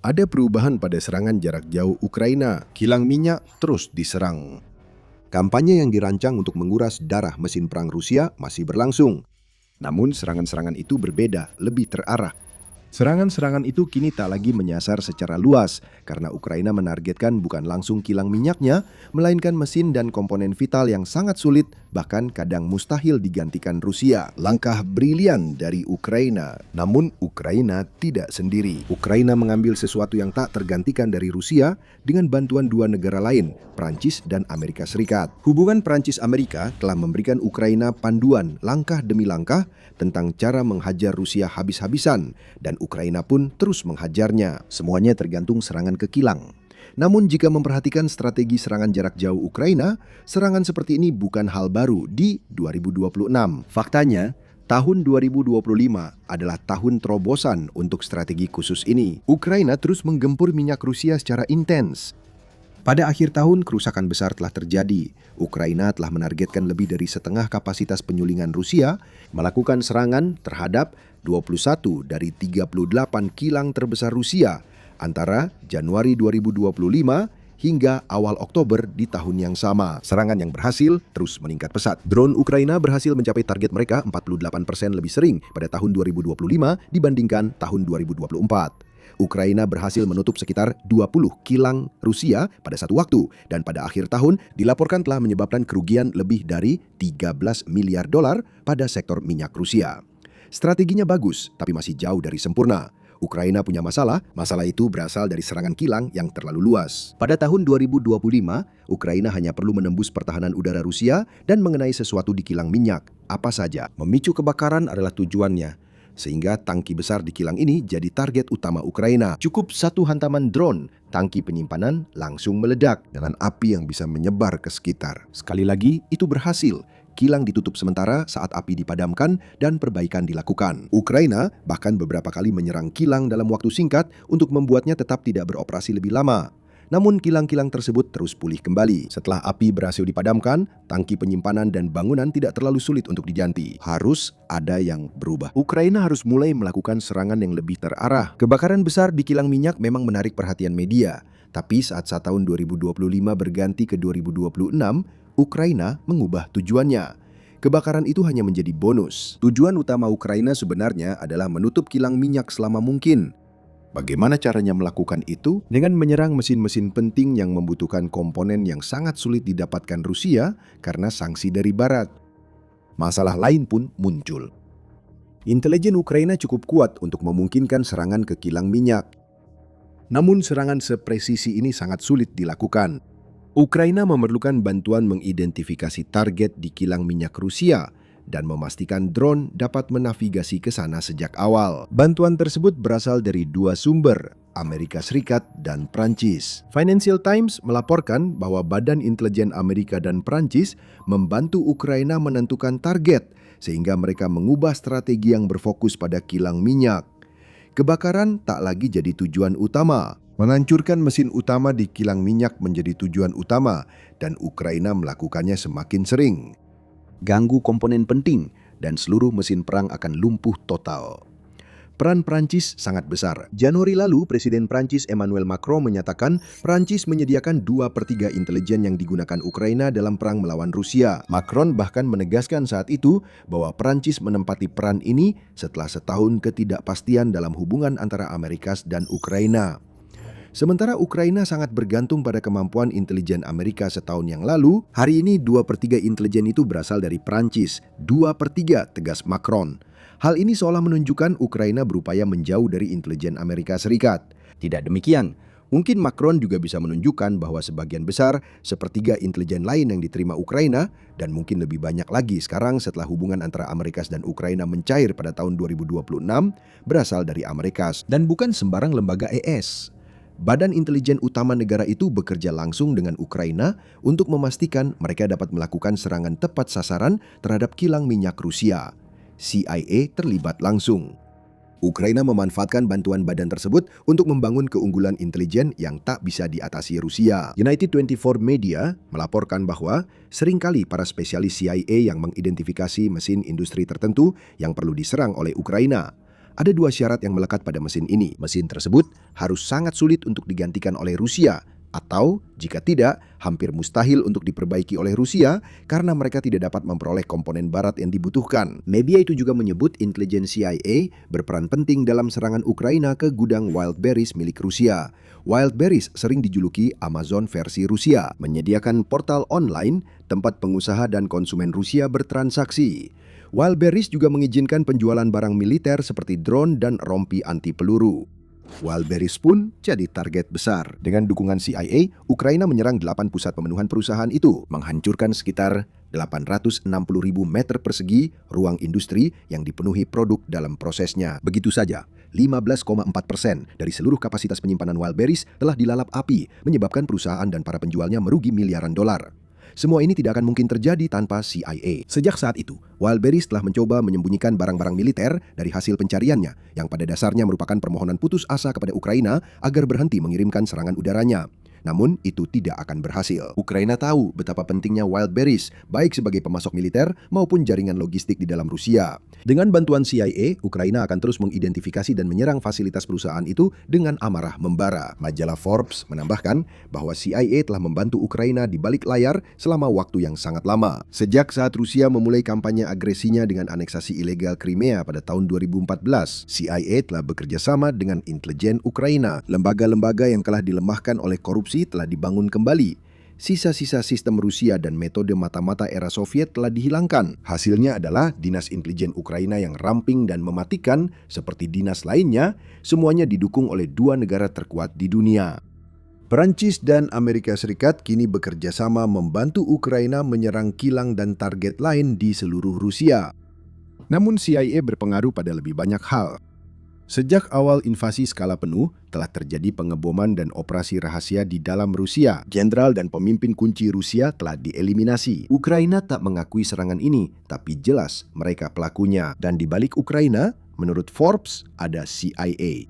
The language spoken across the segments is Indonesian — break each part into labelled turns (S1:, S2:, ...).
S1: Ada perubahan pada serangan jarak jauh Ukraina. Kilang minyak terus diserang. Kampanye yang dirancang untuk menguras darah mesin perang Rusia masih berlangsung. Namun serangan-serangan itu berbeda, lebih terarah. Serangan-serangan itu kini tak lagi menyasar secara luas karena Ukraina menargetkan bukan langsung kilang minyaknya, melainkan mesin dan komponen vital yang sangat sulit, bahkan kadang mustahil digantikan Rusia. Langkah brilian dari Ukraina, namun Ukraina tidak sendiri. Ukraina mengambil sesuatu yang tak tergantikan dari Rusia dengan bantuan dua negara lain, Prancis dan Amerika Serikat. Hubungan Prancis-Amerika telah memberikan Ukraina panduan langkah demi langkah tentang cara menghajar Rusia habis-habisan, dan Ukraina pun terus menghajarnya. Semuanya tergantung serangan ke kilang. Namun jika memperhatikan strategi serangan jarak jauh Ukraina, serangan seperti ini bukan hal baru di 2026. Faktanya, tahun 2025 adalah tahun terobosan untuk strategi khusus ini. Ukraina terus menggempur minyak Rusia secara intens. Pada akhir tahun, kerusakan besar telah terjadi. Ukraina telah menargetkan lebih dari setengah kapasitas penyulingan Rusia, melakukan serangan terhadap 21 dari 38 kilang terbesar Rusia antara Januari 2025 hingga awal Oktober di tahun yang sama. Serangan yang berhasil terus meningkat pesat. Drone Ukraina berhasil mencapai target mereka 48% lebih sering pada tahun 2025 dibandingkan tahun 2024. Ukraina berhasil menutup sekitar 20 kilang Rusia pada satu waktu, dan pada akhir tahun dilaporkan telah menyebabkan kerugian lebih dari 13 miliar dolar pada sektor minyak Rusia. Strateginya bagus, tapi masih jauh dari sempurna. Ukraina punya masalah itu berasal dari serangan kilang yang terlalu luas. Pada tahun 2025, Ukraina hanya perlu menembus pertahanan udara Rusia dan mengenai sesuatu di kilang minyak. Apa saja, memicu kebakaran adalah tujuannya. Sehingga tangki besar di kilang ini jadi target utama Ukraina. Cukup satu hantaman drone, tangki penyimpanan langsung meledak dengan api yang bisa menyebar ke sekitar. Sekali lagi, itu berhasil. Kilang ditutup sementara saat api dipadamkan dan perbaikan dilakukan. Ukraina bahkan beberapa kali menyerang kilang dalam waktu singkat untuk membuatnya tetap tidak beroperasi lebih lama. Namun kilang-kilang tersebut terus pulih kembali. Setelah api berhasil dipadamkan, tangki penyimpanan dan bangunan tidak terlalu sulit untuk diganti. Harus ada yang berubah. Ukraina harus mulai melakukan serangan yang lebih terarah. Kebakaran besar di kilang minyak memang menarik perhatian media. Tapi saat tahun 2025 berganti ke 2026, Ukraina mengubah tujuannya. Kebakaran itu hanya menjadi bonus. Tujuan utama Ukraina sebenarnya adalah menutup kilang minyak selama mungkin. Bagaimana caranya melakukan itu? Dengan menyerang mesin-mesin penting yang membutuhkan komponen yang sangat sulit didapatkan Rusia karena sanksi dari Barat. Masalah lain pun muncul. Intelijen Ukraina cukup kuat untuk memungkinkan serangan ke kilang minyak. Namun serangan sepresisi ini sangat sulit dilakukan. Ukraina memerlukan bantuan mengidentifikasi target di kilang minyak Rusia dan memastikan drone dapat menavigasi ke sana sejak awal. Bantuan tersebut berasal dari dua sumber, Amerika Serikat dan Prancis. Financial Times melaporkan bahwa Badan Intelijen Amerika dan Prancis membantu Ukraina menentukan target, sehingga mereka mengubah strategi yang berfokus pada kilang minyak. Kebakaran tak lagi jadi tujuan utama. Menghancurkan mesin utama di kilang minyak menjadi tujuan utama, dan Ukraina melakukannya semakin sering. Ganggu komponen penting, dan seluruh mesin perang akan lumpuh total. Peran Prancis sangat besar. Januari lalu, Presiden Prancis Emmanuel Macron menyatakan Prancis menyediakan 2/3 intelijen yang digunakan Ukraina dalam perang melawan Rusia. Macron bahkan menegaskan saat itu bahwa Prancis menempati peran ini setelah setahun ketidakpastian dalam hubungan antara Amerika dan Ukraina. Sementara Ukraina sangat bergantung pada kemampuan intelijen Amerika setahun yang lalu, hari ini 2/3 intelijen itu berasal dari Prancis. 2/3, tegas Macron. Hal ini seolah menunjukkan Ukraina berupaya menjauh dari intelijen Amerika Serikat. Tidak demikian. Mungkin Macron juga bisa menunjukkan bahwa sebagian besar, sepertiga intelijen lain yang diterima Ukraina, dan mungkin lebih banyak lagi sekarang setelah hubungan antara Amerika dan Ukraina mencair pada tahun 2026, berasal dari Amerika dan bukan sembarang lembaga ES. Badan Intelijen Utama negara itu bekerja langsung dengan Ukraina untuk memastikan mereka dapat melakukan serangan tepat sasaran terhadap kilang minyak Rusia. CIA terlibat langsung. Ukraina memanfaatkan bantuan badan tersebut untuk membangun keunggulan intelijen yang tak bisa diatasi Rusia. United 24 Media melaporkan bahwa seringkali para spesialis CIA yang mengidentifikasi mesin industri tertentu yang perlu diserang oleh Ukraina. Ada dua syarat yang melekat pada mesin ini. Mesin tersebut harus sangat sulit untuk digantikan oleh Rusia, atau jika tidak, hampir mustahil untuk diperbaiki oleh Rusia karena mereka tidak dapat memperoleh komponen barat yang dibutuhkan. Media itu juga menyebut intelijen CIA berperan penting dalam serangan Ukraina ke gudang Wildberries milik Rusia. Wildberries sering dijuluki Amazon versi Rusia, menyediakan portal online tempat pengusaha dan konsumen Rusia bertransaksi. Wildberries juga mengizinkan penjualan barang militer seperti drone dan rompi anti peluru. Wildberries pun jadi target besar. Dengan dukungan CIA, Ukraina menyerang 8 pusat pemenuhan perusahaan itu, menghancurkan sekitar 860.000 meter persegi ruang industri yang dipenuhi produk dalam prosesnya. Begitu saja, 15,4% dari seluruh kapasitas penyimpanan Wildberries telah dilalap api, menyebabkan perusahaan dan para penjualnya merugi miliaran dolar. Semua ini tidak akan mungkin terjadi tanpa CIA. Sejak saat itu, Wildberries telah mencoba menyembunyikan barang-barang militer dari hasil pencariannya, yang pada dasarnya merupakan permohonan putus asa kepada Ukraina agar berhenti mengirimkan serangan udaranya. Namun, itu tidak akan berhasil. Ukraina tahu betapa pentingnya Wildberries, baik sebagai pemasok militer maupun jaringan logistik di dalam Rusia. Dengan bantuan CIA, Ukraina akan terus mengidentifikasi dan menyerang fasilitas perusahaan itu dengan amarah membara. Majalah Forbes menambahkan bahwa CIA telah membantu Ukraina di balik layar selama waktu yang sangat lama. Sejak saat Rusia memulai kampanye agresinya dengan aneksasi ilegal Crimea pada tahun 2014, CIA telah bekerja sama dengan intelijen Ukraina. Lembaga-lembaga yang telah dilemahkan oleh korupsi telah dibangun kembali. Sisa-sisa sistem Rusia dan metode mata-mata era Soviet telah dihilangkan. Hasilnya adalah dinas intelijen Ukraina yang ramping dan mematikan seperti dinas lainnya, semuanya didukung oleh dua negara terkuat di dunia. Perancis dan Amerika Serikat kini bekerja sama membantu Ukraina menyerang kilang dan target lain di seluruh Rusia. Namun CIA berpengaruh pada lebih banyak hal. Sejak awal invasi skala penuh, telah terjadi pengeboman dan operasi rahasia di dalam Rusia. Jenderal dan pemimpin kunci Rusia telah dieliminasi. Ukraina tak mengakui serangan ini, tapi jelas mereka pelakunya. Dan di balik Ukraina, menurut Forbes, ada CIA.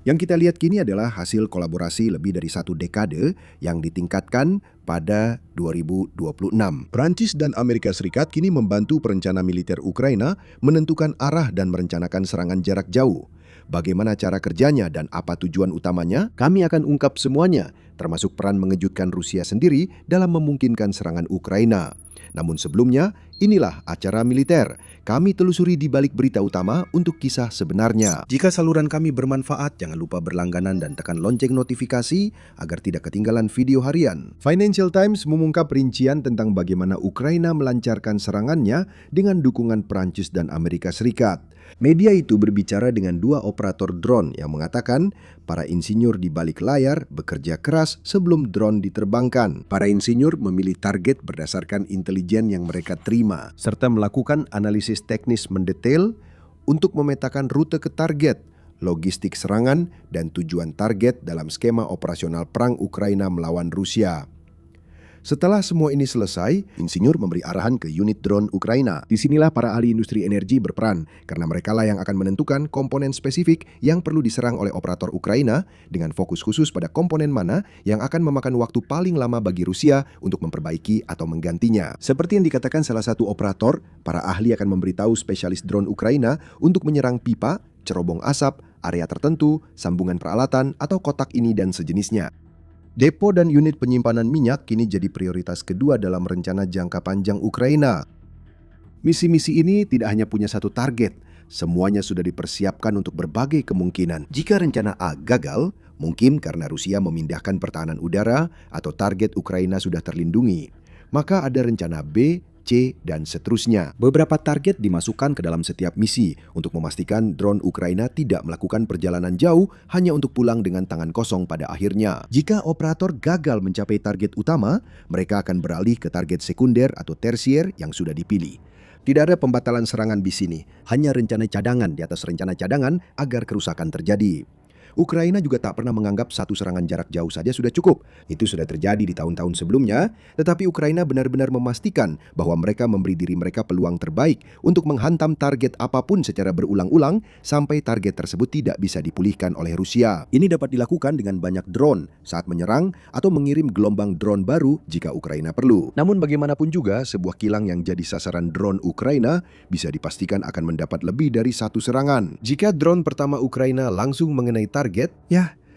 S1: Yang kita lihat kini adalah hasil kolaborasi lebih dari 1 dekade yang ditingkatkan pada 2026. Perancis dan Amerika Serikat kini membantu perencana militer Ukraina menentukan arah dan merencanakan serangan jarak jauh. Bagaimana cara kerjanya dan apa tujuan utamanya? Kami akan ungkap semuanya, termasuk peran mengejutkan Rusia sendiri dalam memungkinkan serangan Ukraina. Namun sebelumnya, inilah acara militer. Kami telusuri di balik berita utama untuk kisah sebenarnya. Jika saluran kami bermanfaat, jangan lupa berlangganan dan tekan lonceng notifikasi agar tidak ketinggalan video harian. Financial Times mengungkap rincian tentang bagaimana Ukraina melancarkan serangannya dengan dukungan Prancis dan Amerika Serikat. Media itu berbicara dengan 2 operator drone yang mengatakan para insinyur di balik layar bekerja keras sebelum drone diterbangkan. Para insinyur memilih target berdasarkan intelijen yang mereka terima, serta melakukan analisis teknis mendetail untuk memetakan rute ke target, logistik serangan, dan tujuan target dalam skema operasional perang Ukraina melawan Rusia. Setelah semua ini selesai, insinyur memberi arahan ke unit drone Ukraina. Disinilah para ahli industri energi berperan, karena merekalah yang akan menentukan komponen spesifik yang perlu diserang oleh operator Ukraina, dengan fokus khusus pada komponen mana yang akan memakan waktu paling lama bagi Rusia untuk memperbaiki atau menggantinya. Seperti yang dikatakan salah satu operator, para ahli akan memberitahu spesialis drone Ukraina untuk menyerang pipa, cerobong asap, area tertentu, sambungan peralatan, atau kotak ini dan sejenisnya. Depo dan unit penyimpanan minyak kini jadi prioritas kedua dalam rencana jangka panjang Ukraina. Misi-misi ini tidak hanya punya satu target, semuanya sudah dipersiapkan untuk berbagai kemungkinan. Jika rencana A gagal, mungkin karena Rusia memindahkan pertahanan udara atau target Ukraina sudah terlindungi, maka ada rencana B, C, dan seterusnya. Beberapa target dimasukkan ke dalam setiap misi untuk memastikan drone Ukraina tidak melakukan perjalanan jauh hanya untuk pulang dengan tangan kosong pada akhirnya. Jika operator gagal mencapai target utama, mereka akan beralih ke target sekunder atau tersier yang sudah dipilih. Tidak ada pembatalan serangan di sini, hanya rencana cadangan di atas rencana cadangan agar kerusakan terjadi. Ukraina juga tak pernah menganggap satu serangan jarak jauh saja sudah cukup. Itu sudah terjadi di tahun-tahun sebelumnya, tetapi Ukraina benar-benar memastikan bahwa mereka memberi diri mereka peluang terbaik untuk menghantam target apapun secara berulang-ulang sampai target tersebut tidak bisa dipulihkan oleh Rusia. Ini dapat dilakukan dengan banyak drone saat menyerang atau mengirim gelombang drone baru jika Ukraina perlu. Namun bagaimanapun juga, sebuah kilang yang jadi sasaran drone Ukraina bisa dipastikan akan mendapat lebih dari satu serangan. Jika drone pertama Ukraina langsung mengenai target,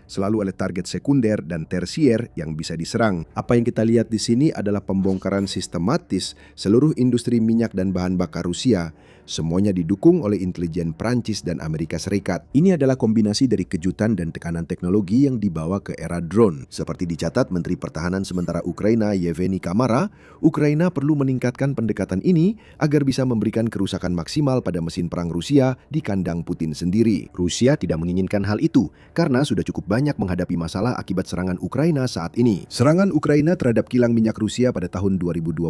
S1: selalu ada target sekunder dan tersier yang bisa diserang. Apa yang kita lihat di sini adalah pembongkaran sistematis seluruh industri minyak dan bahan bakar Rusia. Semuanya didukung oleh intelijen Prancis dan Amerika Serikat. Ini adalah kombinasi dari kejutan dan tekanan teknologi yang dibawa ke era drone. Seperti dicatat Menteri Pertahanan sementara Ukraina Yevgeny Kamara, Ukraina perlu meningkatkan pendekatan ini agar bisa memberikan kerusakan maksimal pada mesin perang Rusia di kandang Putin sendiri. Rusia tidak menginginkan hal itu karena sudah cukup banyak menghadapi masalah akibat serangan Ukraina saat ini. Serangan Ukraina terhadap kilang minyak Rusia pada tahun 2026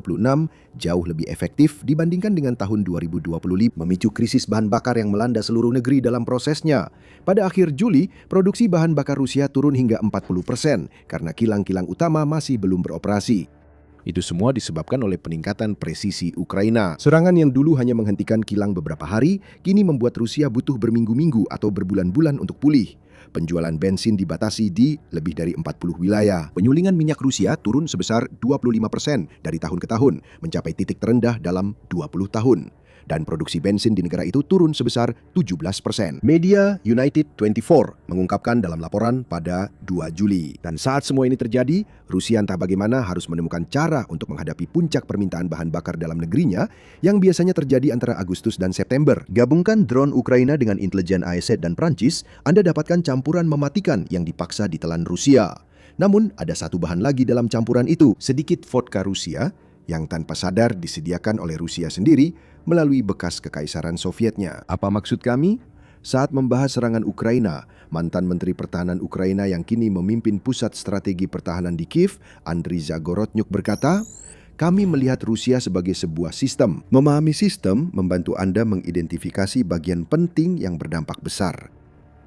S1: jauh lebih efektif dibandingkan dengan tahun 2025, memicu krisis bahan bakar yang melanda seluruh negeri dalam prosesnya. Pada akhir Juli, produksi bahan bakar Rusia turun hingga 40% karena kilang-kilang utama masih belum beroperasi. Itu semua disebabkan oleh peningkatan presisi Ukraina. Serangan yang dulu hanya menghentikan kilang beberapa hari, kini membuat Rusia butuh berminggu-minggu atau berbulan-bulan untuk pulih. Penjualan bensin dibatasi di lebih dari 40 wilayah. Penyulingan minyak Rusia turun sebesar 25% dari tahun ke tahun, mencapai titik terendah dalam 20 tahun. Dan produksi bensin di negara itu turun sebesar 17%. Media United 24 mengungkapkan dalam laporan pada 2 Juli. Dan saat semua ini terjadi, Rusia entah bagaimana harus menemukan cara untuk menghadapi puncak permintaan bahan bakar dalam negerinya yang biasanya terjadi antara Agustus dan September. Gabungkan drone Ukraina dengan intelijen AEZ dan Prancis, Anda dapatkan campuran mematikan yang dipaksa ditelan Rusia. Namun, ada satu bahan lagi dalam campuran itu, sedikit vodka Rusia, yang tanpa sadar disediakan oleh Rusia sendiri melalui bekas kekaisaran Sovietnya. Apa maksud kami? Saat membahas serangan Ukraina, mantan Menteri Pertahanan Ukraina yang kini memimpin Pusat Strategi Pertahanan di Kiev, Andriy Zagorotnyuk berkata, "Kami melihat Rusia sebagai sebuah sistem. Memahami sistem membantu Anda mengidentifikasi bagian penting yang berdampak besar.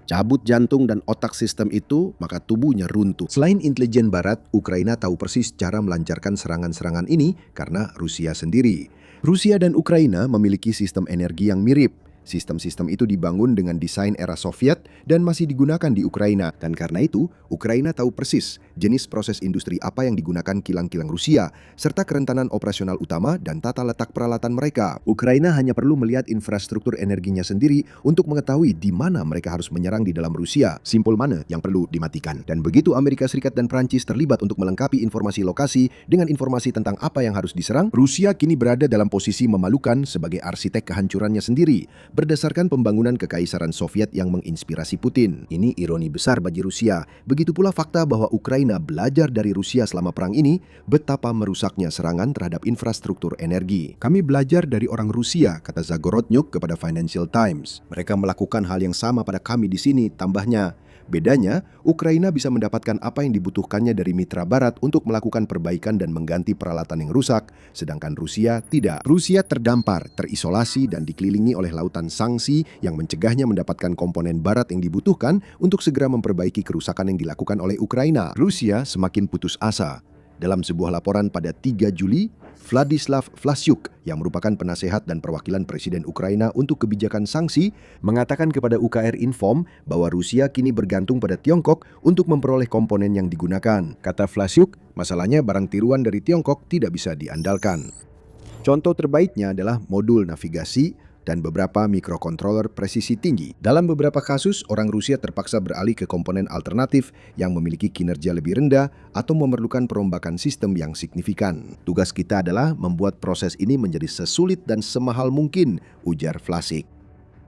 S1: Cabut jantung dan otak sistem itu, maka tubuhnya runtuh." Selain intelijen Barat, Ukraina tahu persis cara melancarkan serangan-serangan ini karena Rusia sendiri. Rusia dan Ukraina memiliki sistem energi yang mirip. Sistem-sistem itu dibangun dengan desain era Soviet dan masih digunakan di Ukraina. Dan karena itu, Ukraina tahu persis jenis proses industri apa yang digunakan kilang-kilang Rusia, serta kerentanan operasional utama dan tata letak peralatan mereka. Ukraina hanya perlu melihat infrastruktur energinya sendiri untuk mengetahui di mana mereka harus menyerang di dalam Rusia, simpul mana yang perlu dimatikan. Dan begitu Amerika Serikat dan Prancis terlibat untuk melengkapi informasi lokasi dengan informasi tentang apa yang harus diserang, Rusia kini berada dalam posisi memalukan sebagai arsitek kehancurannya sendiri, berdasarkan pembangunan kekaisaran Soviet yang menginspirasi Putin. Ini ironi besar bagi Rusia. Begitu pula fakta bahwa Ukraina belajar dari Rusia selama perang ini, betapa merusaknya serangan terhadap infrastruktur energi. "Kami belajar dari orang Rusia," kata Zagorotnyuk kepada Financial Times. "Mereka melakukan hal yang sama pada kami di sini," tambahnya. Bedanya, Ukraina bisa mendapatkan apa yang dibutuhkannya dari mitra Barat untuk melakukan perbaikan dan mengganti peralatan yang rusak, sedangkan Rusia tidak. Rusia terdampar, terisolasi, dan dikelilingi oleh lautan sanksi yang mencegahnya mendapatkan komponen Barat yang dibutuhkan untuk segera memperbaiki kerusakan yang dilakukan oleh Ukraina. Rusia semakin putus asa. Dalam sebuah laporan pada 3 Juli, Vladislav Vlasyuk, yang merupakan penasehat dan perwakilan Presiden Ukraina untuk kebijakan sanksi, mengatakan kepada UKR Inform bahwa Rusia kini bergantung pada Tiongkok untuk memperoleh komponen yang digunakan. Kata Vlasyuk, masalahnya barang tiruan dari Tiongkok tidak bisa diandalkan. Contoh terbaiknya adalah modul navigasi dan beberapa mikrokontroler presisi tinggi. Dalam beberapa kasus, orang Rusia terpaksa beralih ke komponen alternatif yang memiliki kinerja lebih rendah atau memerlukan perombakan sistem yang signifikan. Tugas kita adalah membuat proses ini menjadi sesulit dan semahal mungkin, ujar Vlasyk.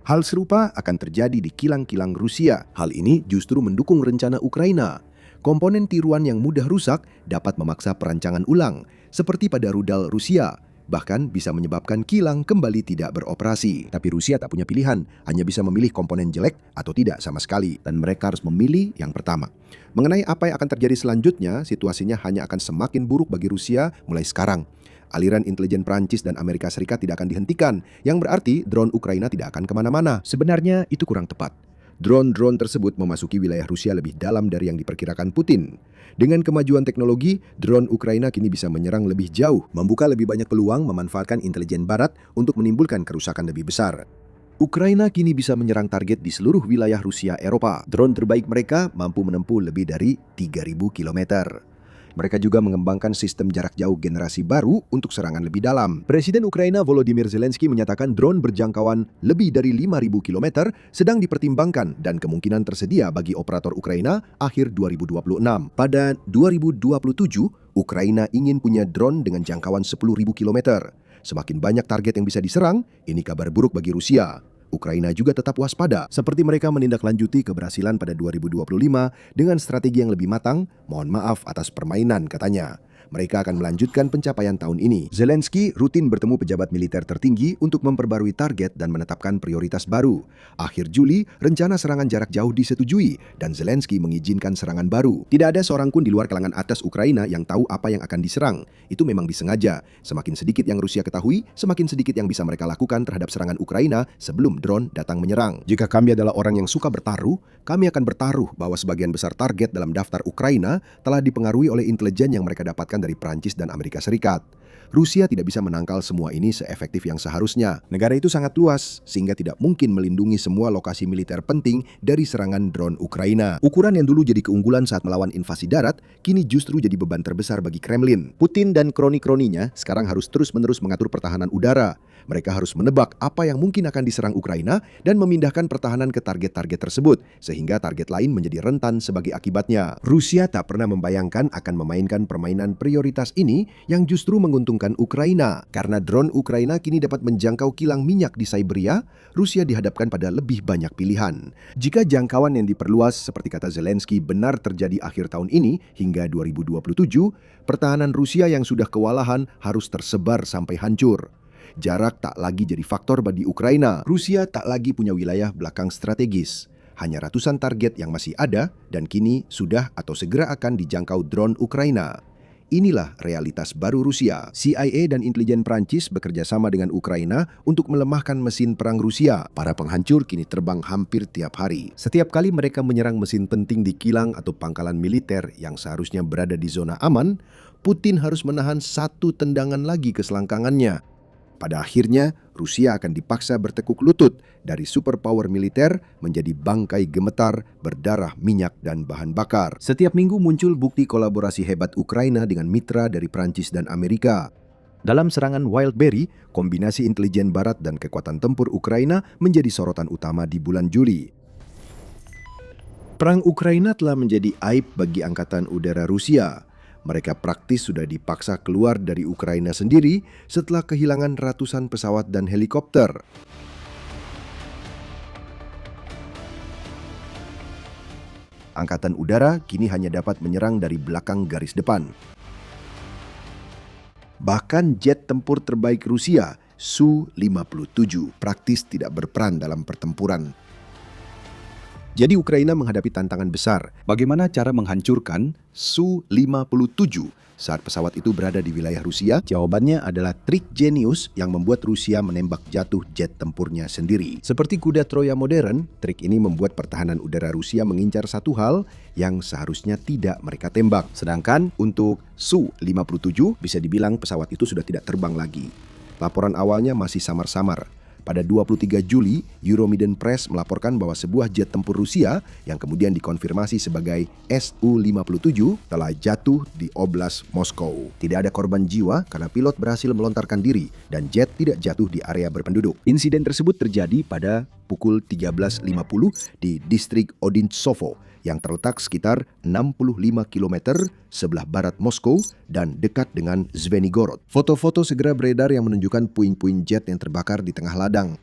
S1: Hal serupa akan terjadi di kilang-kilang Rusia. Hal ini justru mendukung rencana Ukraina. Komponen tiruan yang mudah rusak dapat memaksa perancangan ulang, seperti pada rudal Rusia. Bahkan bisa menyebabkan kilang kembali tidak beroperasi. Tapi Rusia tak punya pilihan, hanya bisa memilih komponen jelek atau tidak sama sekali. Dan mereka harus memilih yang pertama. Mengenai apa yang akan terjadi selanjutnya, situasinya hanya akan semakin buruk bagi Rusia mulai sekarang. Aliran intelijen Prancis dan Amerika Serikat tidak akan dihentikan, yang berarti drone Ukraina tidak akan kemana-mana. Sebenarnya itu kurang tepat. Drone-drone tersebut memasuki wilayah Rusia lebih dalam dari yang diperkirakan Putin. Dengan kemajuan teknologi, drone Ukraina kini bisa menyerang lebih jauh, membuka lebih banyak peluang memanfaatkan intelijen Barat untuk menimbulkan kerusakan lebih besar. Ukraina kini bisa menyerang target di seluruh wilayah Rusia Eropa. Drone terbaik mereka mampu menempuh lebih dari 3.000 km. Mereka juga mengembangkan sistem jarak jauh generasi baru untuk serangan lebih dalam. Presiden Ukraina Volodymyr Zelensky menyatakan drone berjangkauan lebih dari 5.000 km sedang dipertimbangkan dan kemungkinan tersedia bagi operator Ukraina akhir 2026. Pada 2027, Ukraina ingin punya drone dengan jangkauan 10.000 km. Semakin banyak target yang bisa diserang, ini kabar buruk bagi Rusia. Ukraina juga tetap waspada, seperti mereka menindaklanjuti keberhasilan pada 2025 dengan strategi yang lebih matang. Mohon maaf atas permainan, katanya. Mereka akan melanjutkan pencapaian tahun ini. Zelensky rutin bertemu pejabat militer tertinggi untuk memperbarui target dan menetapkan prioritas baru. Akhir Juli, rencana serangan jarak jauh disetujui dan Zelensky mengizinkan serangan baru. Tidak ada seorang pun di luar kalangan atas Ukraina yang tahu apa yang akan diserang. Itu memang disengaja. Semakin sedikit yang Rusia ketahui, semakin sedikit yang bisa mereka lakukan terhadap serangan Ukraina sebelum drone datang menyerang. Jika kami adalah orang yang suka bertaruh, kami akan bertaruh bahwa sebagian besar target dalam daftar Ukraina telah dipengaruhi oleh intelijen yang mereka dapatkan dari Prancis dan Amerika Serikat. Rusia tidak bisa menangkal semua ini seefektif yang seharusnya. Negara itu sangat luas, sehingga tidak mungkin melindungi semua lokasi militer penting dari serangan drone Ukraina. Ukuran yang dulu jadi keunggulan saat melawan invasi darat, kini justru jadi beban terbesar bagi Kremlin. Putin dan kroni-kroninya sekarang harus terus-menerus mengatur pertahanan udara. Mereka harus menebak apa yang mungkin akan diserang Ukraina dan memindahkan pertahanan ke target-target tersebut, sehingga target lain menjadi rentan sebagai akibatnya. Rusia tak pernah membayangkan akan memainkan permainan prioritas ini yang justru menguntungkan Ukraina. Karena drone Ukraina kini dapat menjangkau kilang minyak di Siberia, Rusia dihadapkan pada lebih banyak pilihan. Jika jangkauan yang diperluas, seperti kata Zelensky, benar terjadi akhir tahun ini hingga 2027, pertahanan Rusia yang sudah kewalahan harus tersebar sampai hancur. Jarak tak lagi jadi faktor bagi Ukraina. Rusia tak lagi punya wilayah belakang strategis. Hanya ratusan target yang masih ada dan kini sudah atau segera akan dijangkau drone Ukraina. Inilah realitas baru Rusia. CIA dan intelijen Prancis bekerja sama dengan Ukraina untuk melemahkan mesin perang Rusia. Para penghancur kini terbang hampir tiap hari. Setiap kali mereka menyerang mesin penting di kilang atau pangkalan militer yang seharusnya berada di zona aman, Putin harus menahan satu tendangan lagi ke selangkangannya. Pada akhirnya, Rusia akan dipaksa bertekuk lutut dari superpower militer menjadi bangkai gemetar, berdarah minyak dan bahan bakar. Setiap minggu muncul bukti kolaborasi hebat Ukraina dengan mitra dari Prancis dan Amerika. Dalam serangan Wildberry, kombinasi intelijen Barat dan kekuatan tempur Ukraina menjadi sorotan utama di bulan Juli. Perang Ukraina telah menjadi aib bagi Angkatan Udara Rusia. Mereka praktis sudah dipaksa keluar dari Ukraina sendiri setelah kehilangan ratusan pesawat dan helikopter. Angkatan Udara kini hanya dapat menyerang dari belakang garis depan. Bahkan jet tempur terbaik Rusia, Su-57, praktis tidak berperan dalam pertempuran. Jadi Ukraina menghadapi tantangan besar. Bagaimana cara menghancurkan Su-57 saat pesawat itu berada di wilayah Rusia? Jawabannya adalah trik jenius yang membuat Rusia menembak jatuh jet tempurnya sendiri. Seperti kuda Troya modern, trik ini membuat pertahanan udara Rusia mengincar satu hal yang seharusnya tidak mereka tembak. Sedangkan untuk Su-57 bisa dibilang pesawat itu sudah tidak terbang lagi. Laporan awalnya masih samar-samar. Pada 23 Juli, Euromaidan Press melaporkan bahwa sebuah jet tempur Rusia yang kemudian dikonfirmasi sebagai Su-57 telah jatuh di Oblast Moskow. Tidak ada korban jiwa karena pilot berhasil melontarkan diri dan jet tidak jatuh di area berpenduduk. Insiden tersebut terjadi pada pukul 13.50 di distrik Odintsovo yang terletak sekitar 65 km sebelah barat Moskow dan dekat dengan Zvenigorod. Foto-foto segera beredar yang menunjukkan puing-puing jet yang terbakar di tengah ladang.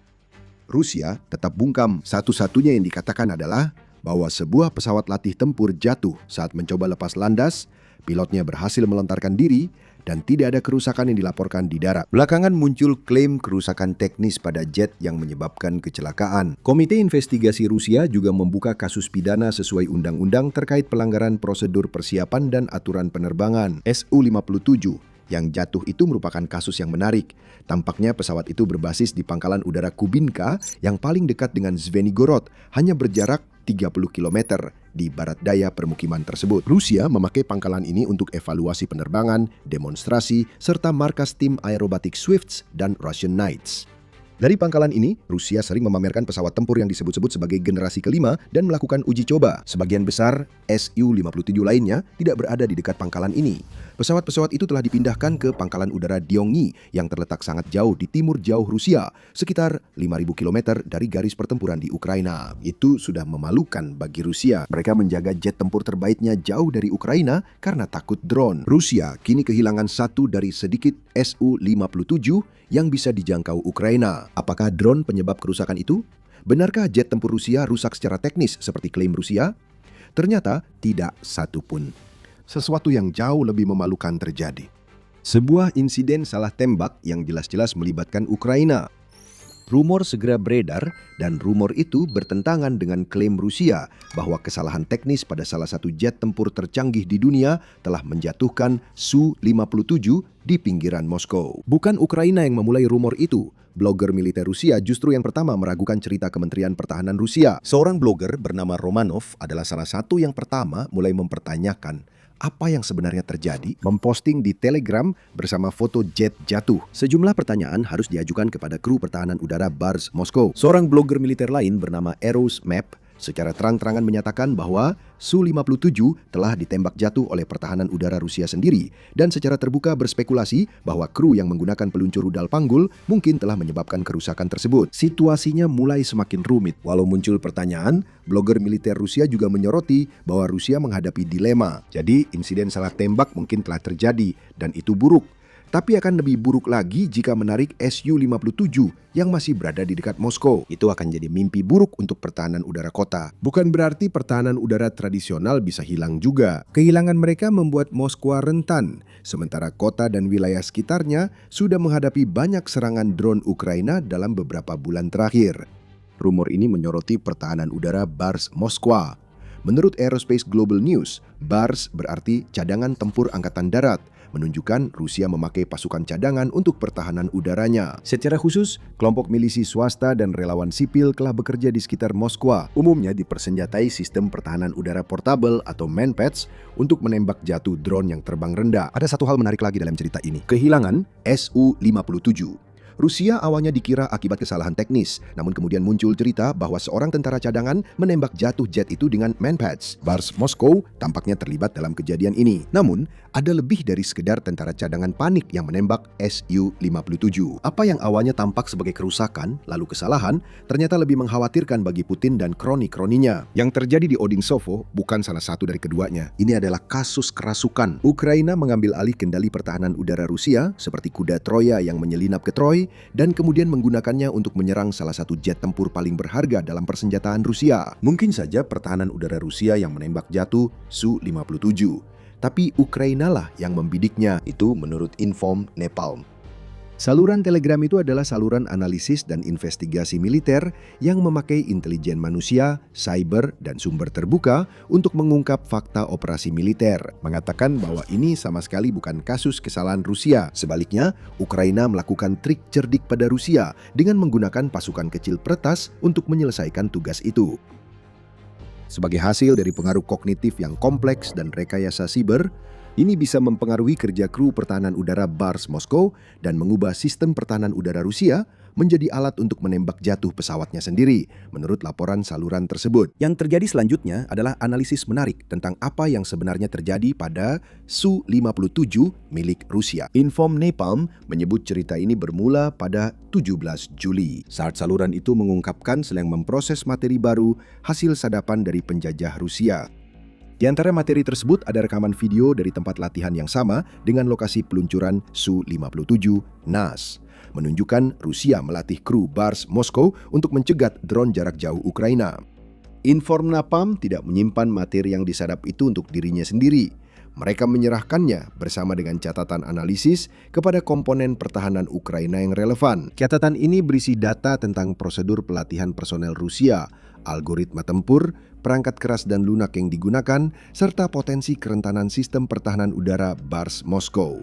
S1: Rusia tetap bungkam. Satu-satunya yang dikatakan adalah bahwa sebuah pesawat latih tempur jatuh saat mencoba lepas landas, pilotnya berhasil melontarkan diri, dan tidak ada kerusakan yang dilaporkan di darat. Belakangan muncul klaim kerusakan teknis pada jet yang menyebabkan kecelakaan. Komite Investigasi Rusia juga membuka kasus pidana sesuai undang-undang terkait pelanggaran prosedur persiapan dan aturan penerbangan. Su-57 Yang jatuh itu merupakan kasus yang menarik. Tampaknya pesawat itu berbasis di pangkalan udara Kubinka yang paling dekat dengan Zvenigorod, hanya berjarak 30 km di barat daya permukiman tersebut. Rusia memakai pangkalan ini untuk evaluasi penerbangan, demonstrasi, serta markas tim aerobatik Swifts dan Russian Knights. Dari pangkalan ini, Rusia sering memamerkan pesawat tempur yang disebut-sebut sebagai generasi kelima dan melakukan uji coba. Sebagian besar Su-57 lainnya tidak berada di dekat pangkalan ini. Pesawat-pesawat itu telah dipindahkan ke pangkalan udara Dyongny yang terletak sangat jauh di timur jauh Rusia, sekitar 5.000 km dari garis pertempuran di Ukraina. Itu sudah memalukan bagi Rusia. Mereka menjaga jet tempur terbaiknya jauh dari Ukraina karena takut drone. Rusia kini kehilangan satu dari sedikit Su-57 yang bisa dijangkau Ukraina. Apakah drone penyebab kerusakan itu? Benarkah jet tempur Rusia rusak secara teknis seperti klaim Rusia? Ternyata tidak satu pun. Sesuatu yang jauh lebih memalukan terjadi. Sebuah insiden salah tembak yang jelas-jelas melibatkan Ukraina. Rumor segera beredar dan rumor itu bertentangan dengan klaim Rusia bahwa kesalahan teknis pada salah satu jet tempur tercanggih di dunia telah menjatuhkan Su-57 di pinggiran Moskow. Bukan Ukraina yang memulai rumor itu. Blogger militer Rusia justru yang pertama meragukan cerita Kementerian Pertahanan Rusia. Seorang blogger bernama Romanov adalah salah satu yang pertama mulai mempertanyakan apa yang sebenarnya terjadi, memposting di Telegram bersama foto jet jatuh. Sejumlah pertanyaan harus diajukan kepada kru pertahanan udara Bars Moskow. Seorang blogger militer lain bernama Eros Map secara terang-terangan menyatakan bahwa Su-57 telah ditembak jatuh oleh pertahanan udara Rusia sendiri dan secara terbuka berspekulasi bahwa kru yang menggunakan peluncur rudal panggul mungkin telah menyebabkan kerusakan tersebut. Situasinya mulai semakin rumit. Walau muncul pertanyaan, blogger militer Rusia juga menyoroti bahwa Rusia menghadapi dilema. Jadi, insiden salah tembak mungkin telah terjadi dan itu buruk. Tapi akan lebih buruk lagi jika menarik Su-57 yang masih berada di dekat Moskow. Itu akan jadi mimpi buruk untuk pertahanan udara kota. Bukan berarti pertahanan udara tradisional bisa hilang juga. Kehilangan mereka membuat Moskwa rentan, sementara kota dan wilayah sekitarnya sudah menghadapi banyak serangan drone Ukraina dalam beberapa bulan terakhir. Rumor ini menyoroti pertahanan udara Bars Moskwa. Menurut Aerospace Global News, Bars berarti cadangan tempur angkatan darat, menunjukkan Rusia memakai pasukan cadangan untuk pertahanan udaranya. Secara khusus, kelompok milisi swasta dan relawan sipil telah bekerja di sekitar Moskwa, umumnya dipersenjatai sistem pertahanan udara portable atau manpads untuk menembak jatuh drone yang terbang rendah. Ada satu hal menarik lagi dalam cerita ini, kehilangan Su-57. Rusia awalnya dikira akibat kesalahan teknis, namun kemudian muncul cerita bahwa seorang tentara cadangan menembak jatuh jet itu dengan manpads. Bars Moskow tampaknya terlibat dalam kejadian ini. Namun, ada lebih dari sekedar tentara cadangan panik yang menembak Su-57. Apa yang awalnya tampak sebagai kerusakan, lalu kesalahan, ternyata lebih mengkhawatirkan bagi Putin dan kroni-kroninya. Yang terjadi di Odintsovo bukan salah satu dari keduanya. Ini adalah kasus kerasukan. Ukraina mengambil alih kendali pertahanan udara Rusia, seperti kuda Troya yang menyelinap ke Troy, dan kemudian menggunakannya untuk menyerang salah satu jet tempur paling berharga dalam persenjataan Rusia. Mungkin saja pertahanan udara Rusia yang menembak jatuh Su-57. Tapi Ukraina lah yang membidiknya, itu menurut Inform Napalm. Saluran Telegram itu adalah saluran analisis dan investigasi militer yang memakai intelijen manusia, cyber, dan sumber terbuka untuk mengungkap fakta operasi militer. Mengatakan bahwa ini sama sekali bukan kasus kesalahan Rusia. Sebaliknya, Ukraina melakukan trik cerdik pada Rusia dengan menggunakan pasukan kecil peretas untuk menyelesaikan tugas itu. Sebagai hasil dari pengaruh kognitif yang kompleks dan rekayasa siber, ini bisa mempengaruhi kerja kru pertahanan udara Bars Moskow dan mengubah sistem pertahanan udara Rusia menjadi alat untuk menembak jatuh pesawatnya sendiri, menurut laporan saluran tersebut. Yang terjadi selanjutnya adalah analisis menarik tentang apa yang sebenarnya terjadi pada Su-57 milik Rusia. Inform Napalm menyebut cerita ini bermula pada 17 Juli. Saat saluran itu mengungkapkan sedang memproses materi baru hasil sadapan dari penjajah Rusia. Di antara materi tersebut ada rekaman video dari tempat latihan yang sama dengan lokasi peluncuran Su-57 NAS, menunjukkan Rusia melatih kru Bars Moskow untuk mencegat drone jarak jauh Ukraina. Inform Napalm tidak menyimpan materi yang disadap itu untuk dirinya sendiri. Mereka menyerahkannya bersama dengan catatan analisis kepada komponen pertahanan Ukraina yang relevan. Catatan ini berisi data tentang prosedur pelatihan personel Rusia, algoritma tempur, perangkat keras dan lunak yang digunakan, serta potensi kerentanan sistem pertahanan udara Bars Moskow.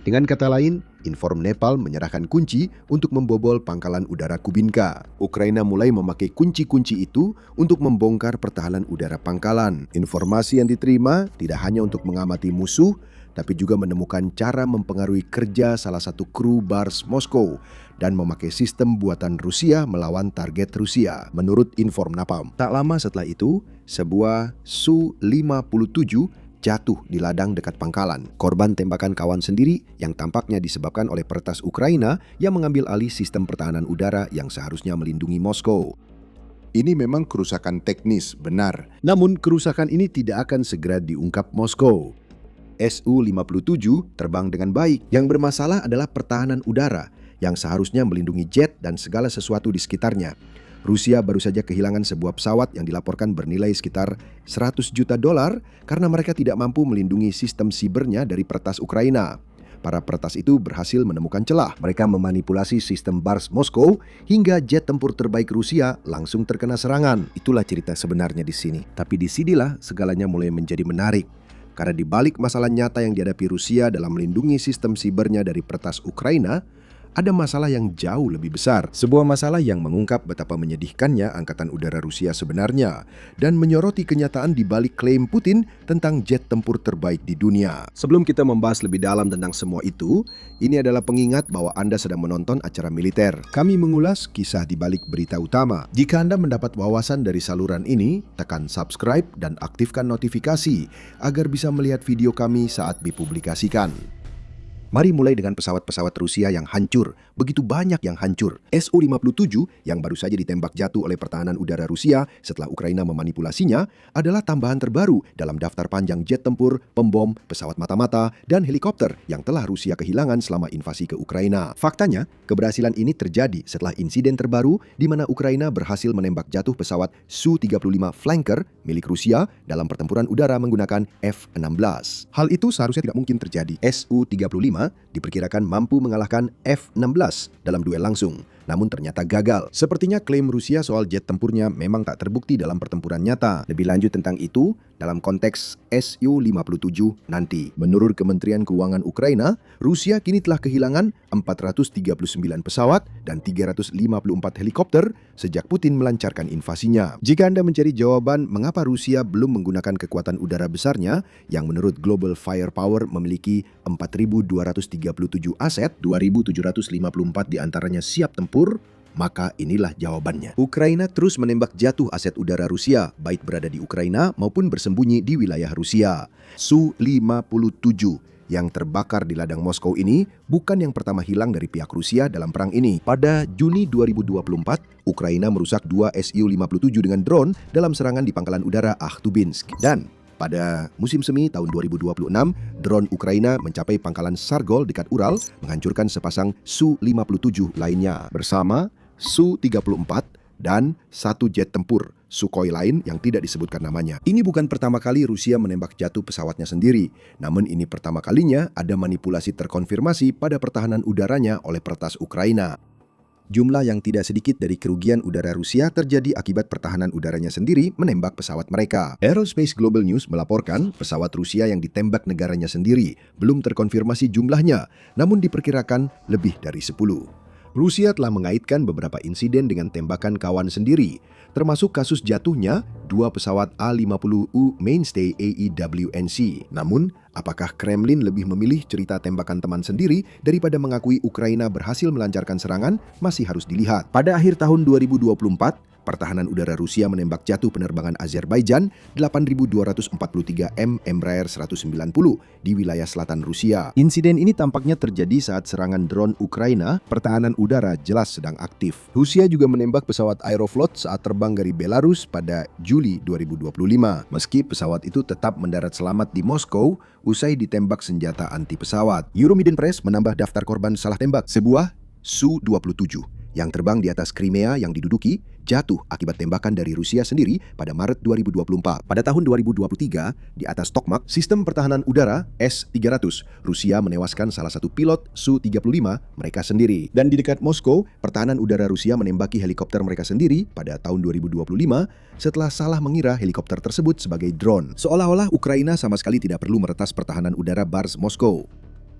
S1: Dengan kata lain, Inform Nepal menyerahkan kunci untuk membobol pangkalan udara Kubinka. Ukraina mulai memakai kunci-kunci itu untuk membongkar pertahanan udara pangkalan. Informasi yang diterima tidak hanya untuk mengamati musuh, tapi juga menemukan cara mempengaruhi kerja salah satu kru Bars Moskow dan memakai sistem buatan Rusia melawan target Rusia, menurut Inform Napalm. Tak lama setelah itu, sebuah Su-57 jatuh di ladang dekat pangkalan. Korban tembakan kawan sendiri yang tampaknya disebabkan oleh peretas Ukraina yang mengambil alih sistem pertahanan udara yang seharusnya melindungi Moskow. Ini memang kerusakan teknis, benar. Namun kerusakan ini tidak akan segera diungkap Moskow. Su-57 terbang dengan baik. Yang bermasalah adalah pertahanan udara yang seharusnya melindungi jet dan segala sesuatu di sekitarnya. Rusia baru saja kehilangan sebuah pesawat yang dilaporkan bernilai sekitar $100 juta karena mereka tidak mampu melindungi sistem sibernya dari peretas Ukraina. Para peretas itu berhasil menemukan celah. Mereka memanipulasi sistem Bars Moskow hingga jet tempur terbaik Rusia langsung terkena serangan. Itulah cerita sebenarnya di sini. Tapi di sinilah segalanya mulai menjadi menarik. Karena di balik masalah nyata yang dihadapi Rusia dalam melindungi sistem sibernya dari peretas Ukraina, ada masalah yang jauh lebih besar. Sebuah masalah yang mengungkap betapa menyedihkannya Angkatan Udara Rusia sebenarnya dan menyoroti kenyataan di balik klaim Putin tentang jet tempur terbaik di dunia. Sebelum kita membahas lebih dalam tentang semua itu, ini adalah pengingat bahwa Anda sedang menonton acara militer. Kami mengulas kisah di balik berita utama. Jika Anda mendapat wawasan dari saluran ini, tekan subscribe dan aktifkan notifikasi agar bisa melihat video kami saat dipublikasikan. Mari mulai dengan pesawat-pesawat Rusia yang hancur. Begitu banyak yang hancur. Su-57 yang baru saja ditembak jatuh oleh pertahanan udara Rusia setelah Ukraina memanipulasinya adalah tambahan terbaru dalam daftar panjang jet tempur, pembom, pesawat mata-mata, dan helikopter yang telah Rusia kehilangan selama invasi ke Ukraina. Faktanya, keberhasilan ini terjadi setelah insiden terbaru di mana Ukraina berhasil menembak jatuh pesawat Su-35 Flanker milik Rusia dalam pertempuran udara menggunakan F-16. Hal itu seharusnya tidak mungkin terjadi. Su-35 diperkirakan mampu mengalahkan F-16 dalam duel langsung, namun ternyata gagal. Sepertinya klaim Rusia soal jet tempurnya memang tak terbukti dalam pertempuran nyata. Lebih lanjut tentang itu dalam konteks Su-57 nanti. Menurut Kementerian Keuangan Ukraina, Rusia kini telah kehilangan 439 pesawat dan 354 helikopter sejak Putin melancarkan invasinya. Jika Anda mencari jawaban mengapa Rusia belum menggunakan kekuatan udara besarnya yang menurut Global Firepower memiliki 4.237 aset, 2.754 diantaranya siap tempur, maka inilah jawabannya. Ukraina terus menembak jatuh aset udara Rusia, baik berada di Ukraina maupun bersembunyi di wilayah Rusia. Su-57 yang terbakar di ladang Moskow ini bukan yang pertama hilang dari pihak Rusia dalam perang ini. Pada Juni 2024, Ukraina merusak 2 Su-57 dengan drone dalam serangan di pangkalan udara Akhtubinsk. Dan pada musim semi tahun 2026, drone Ukraina mencapai pangkalan Sargol dekat Ural, menghancurkan sepasang Su-57 lainnya bersama Su-34 dan satu jet tempur Sukhoi lain yang tidak disebutkan namanya. Ini bukan pertama kali Rusia menembak jatuh pesawatnya sendiri, namun ini pertama kalinya ada manipulasi terkonfirmasi pada pertahanan udaranya oleh peretas Ukraina. Jumlah yang tidak sedikit dari kerugian udara Rusia terjadi akibat pertahanan udaranya sendiri menembak pesawat mereka. Aerospace Global News melaporkan pesawat Rusia yang ditembak negaranya sendiri belum terkonfirmasi jumlahnya, namun diperkirakan lebih dari 10. Rusia telah mengaitkan beberapa insiden dengan tembakan kawan sendiri, termasuk kasus jatuhnya 2 pesawat A-50U Mainstay AEWNC. Namun, apakah Kremlin lebih memilih cerita tembakan teman sendiri daripada mengakui Ukraina berhasil melancarkan serangan masih harus dilihat. Pada akhir tahun 2024, pertahanan udara Rusia menembak jatuh penerbangan Azerbaijan 8.243M Embraer 190 di wilayah selatan Rusia. Insiden ini tampaknya terjadi saat serangan drone Ukraina, pertahanan udara jelas sedang aktif. Rusia juga menembak pesawat Aeroflot saat terbang dari Belarus pada Juli 2025. Meski pesawat itu tetap mendarat selamat di Moskow usai ditembak senjata anti pesawat. Euromiden Press menambah daftar korban salah tembak. Sebuah Su-27 yang terbang di atas Crimea yang diduduki jatuh akibat tembakan dari Rusia sendiri pada Maret 2024. Pada tahun 2023, di atas Tokmak, sistem pertahanan udara S-300, Rusia menewaskan salah satu pilot Su-35 mereka sendiri. Dan di dekat Moskow, pertahanan udara Rusia menembaki helikopter mereka sendiri pada tahun 2025 setelah salah mengira helikopter tersebut sebagai drone. Seolah-olah Ukraina sama sekali tidak perlu meretas pertahanan udara Bars Moskow.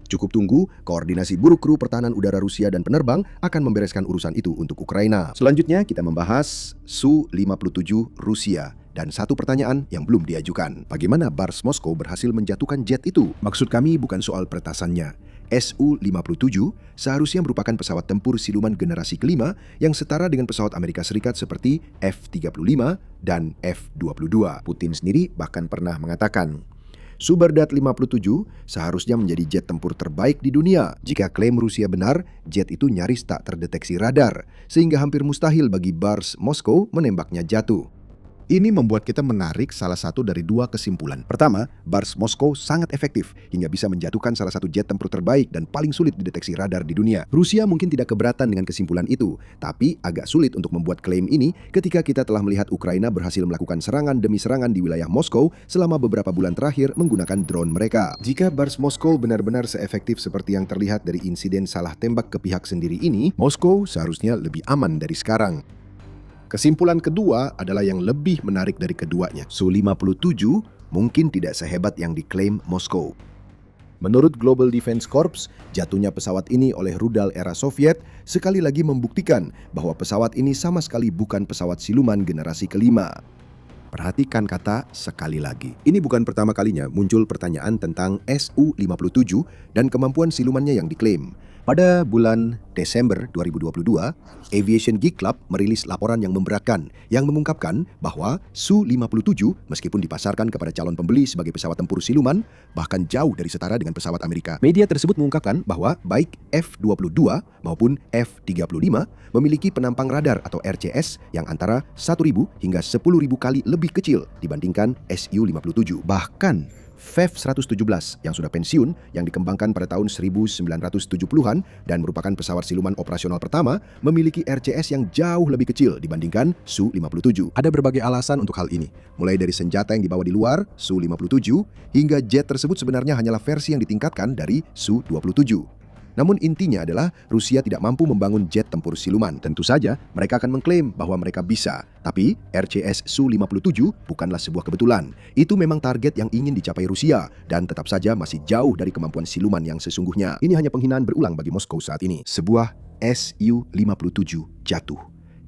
S1: Cukup tunggu, koordinasi buruk kru pertahanan udara Rusia dan penerbang akan membereskan urusan itu untuk Ukraina. Selanjutnya kita membahas Su-57 Rusia. Dan satu pertanyaan yang belum diajukan. Bagaimana Bars Moskow berhasil menjatuhkan jet itu? Maksud kami bukan soal peretasannya. Su-57 seharusnya merupakan pesawat tempur siluman generasi kelima yang setara dengan pesawat Amerika Serikat seperti F-35 dan F-22. Putin sendiri bahkan pernah mengatakan, Subardat 57 seharusnya menjadi jet tempur terbaik di dunia. Jika klaim Rusia benar, jet itu nyaris tak terdeteksi radar, sehingga hampir mustahil bagi Bars Moskow menembaknya jatuh. Ini membuat kita menarik salah satu dari dua kesimpulan. Pertama, Bars Moskow sangat efektif hingga bisa menjatuhkan salah satu jet tempur terbaik dan paling sulit dideteksi radar di dunia. Rusia mungkin tidak keberatan dengan kesimpulan itu, tapi agak sulit untuk membuat klaim ini ketika kita telah melihat Ukraina berhasil melakukan serangan demi serangan di wilayah Moskow selama beberapa bulan terakhir menggunakan drone mereka. Jika Bars Moskow benar-benar seefektif seperti yang terlihat dari insiden salah tembak ke pihak sendiri ini, Moskow seharusnya lebih aman dari sekarang. Kesimpulan kedua adalah yang lebih menarik dari keduanya. Su-57 mungkin tidak sehebat yang diklaim Moskow. Menurut Global Defense Corps, jatuhnya pesawat ini oleh rudal era Soviet sekali lagi membuktikan bahwa pesawat ini sama sekali bukan pesawat siluman generasi kelima. Perhatikan kata sekali lagi. Ini bukan pertama kalinya muncul pertanyaan tentang Su-57 dan kemampuan silumannya yang diklaim. Pada bulan Desember 2022, Aviation Geek Club merilis laporan yang memberatkan yang mengungkapkan bahwa Su-57 meskipun dipasarkan kepada calon pembeli sebagai pesawat tempur siluman, bahkan jauh dari setara dengan pesawat Amerika. Media tersebut mengungkapkan bahwa baik F-22 maupun F-35 memiliki penampang radar atau RCS yang antara 1.000 hingga 10.000 kali lebih kecil dibandingkan Su-57. Bahkan FEV-117 yang sudah pensiun yang dikembangkan pada tahun 1970-an dan merupakan pesawat siluman operasional pertama memiliki RCS yang jauh lebih kecil dibandingkan Su-57. Ada berbagai alasan untuk hal ini, mulai dari senjata yang dibawa di luar Su-57 hingga jet tersebut sebenarnya hanyalah versi yang ditingkatkan dari Su-27. Namun intinya adalah Rusia tidak mampu membangun jet tempur siluman. Tentu saja mereka akan mengklaim bahwa mereka bisa. Tapi RCS Su-57 bukanlah sebuah kebetulan. Itu memang target yang ingin dicapai Rusia dan tetap saja masih jauh dari kemampuan siluman yang sesungguhnya. Ini hanya penghinaan berulang bagi Moskow saat ini. Sebuah Su-57 jatuh.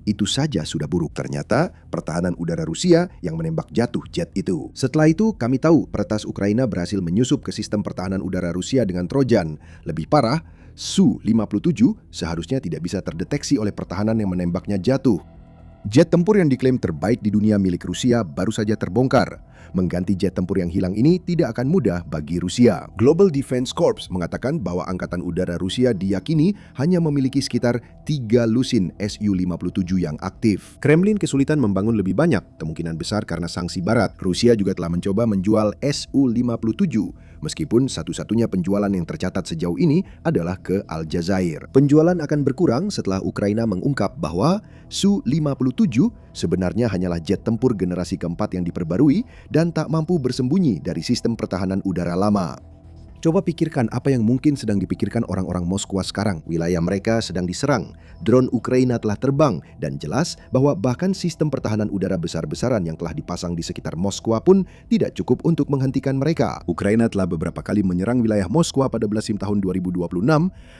S1: Itu saja sudah buruk. Ternyata pertahanan udara Rusia yang menembak jatuh jet itu. Setelah itu kami tahu peretas Ukraina berhasil menyusup ke sistem pertahanan udara Rusia dengan Trojan. Lebih parah, Su-57 seharusnya tidak bisa terdeteksi oleh pertahanan yang menembaknya jatuh. Jet tempur yang diklaim terbaik di dunia milik Rusia baru saja terbongkar. Mengganti jet tempur yang hilang ini tidak akan mudah bagi Rusia. Global Defense Corps mengatakan bahwa Angkatan Udara Rusia diyakini hanya memiliki sekitar 3 lusin Su-57 yang aktif. Kremlin kesulitan membangun lebih banyak, kemungkinan besar karena sanksi Barat. Rusia juga telah mencoba menjual Su-57, meskipun satu-satunya penjualan yang tercatat sejauh ini adalah ke Aljazair. Penjualan akan berkurang setelah Ukraina mengungkap bahwa Su-57 sebenarnya hanyalah jet tempur generasi keempat yang diperbarui dan tak mampu bersembunyi dari sistem pertahanan udara lama. Coba pikirkan apa yang mungkin sedang dipikirkan orang-orang Moskwa sekarang. Wilayah mereka sedang diserang, drone Ukraina telah terbang, dan jelas bahwa bahkan sistem pertahanan udara besar-besaran yang telah dipasang di sekitar Moskwa pun tidak cukup untuk menghentikan mereka. Ukraina telah beberapa kali menyerang wilayah Moskwa pada belasim tahun 2026,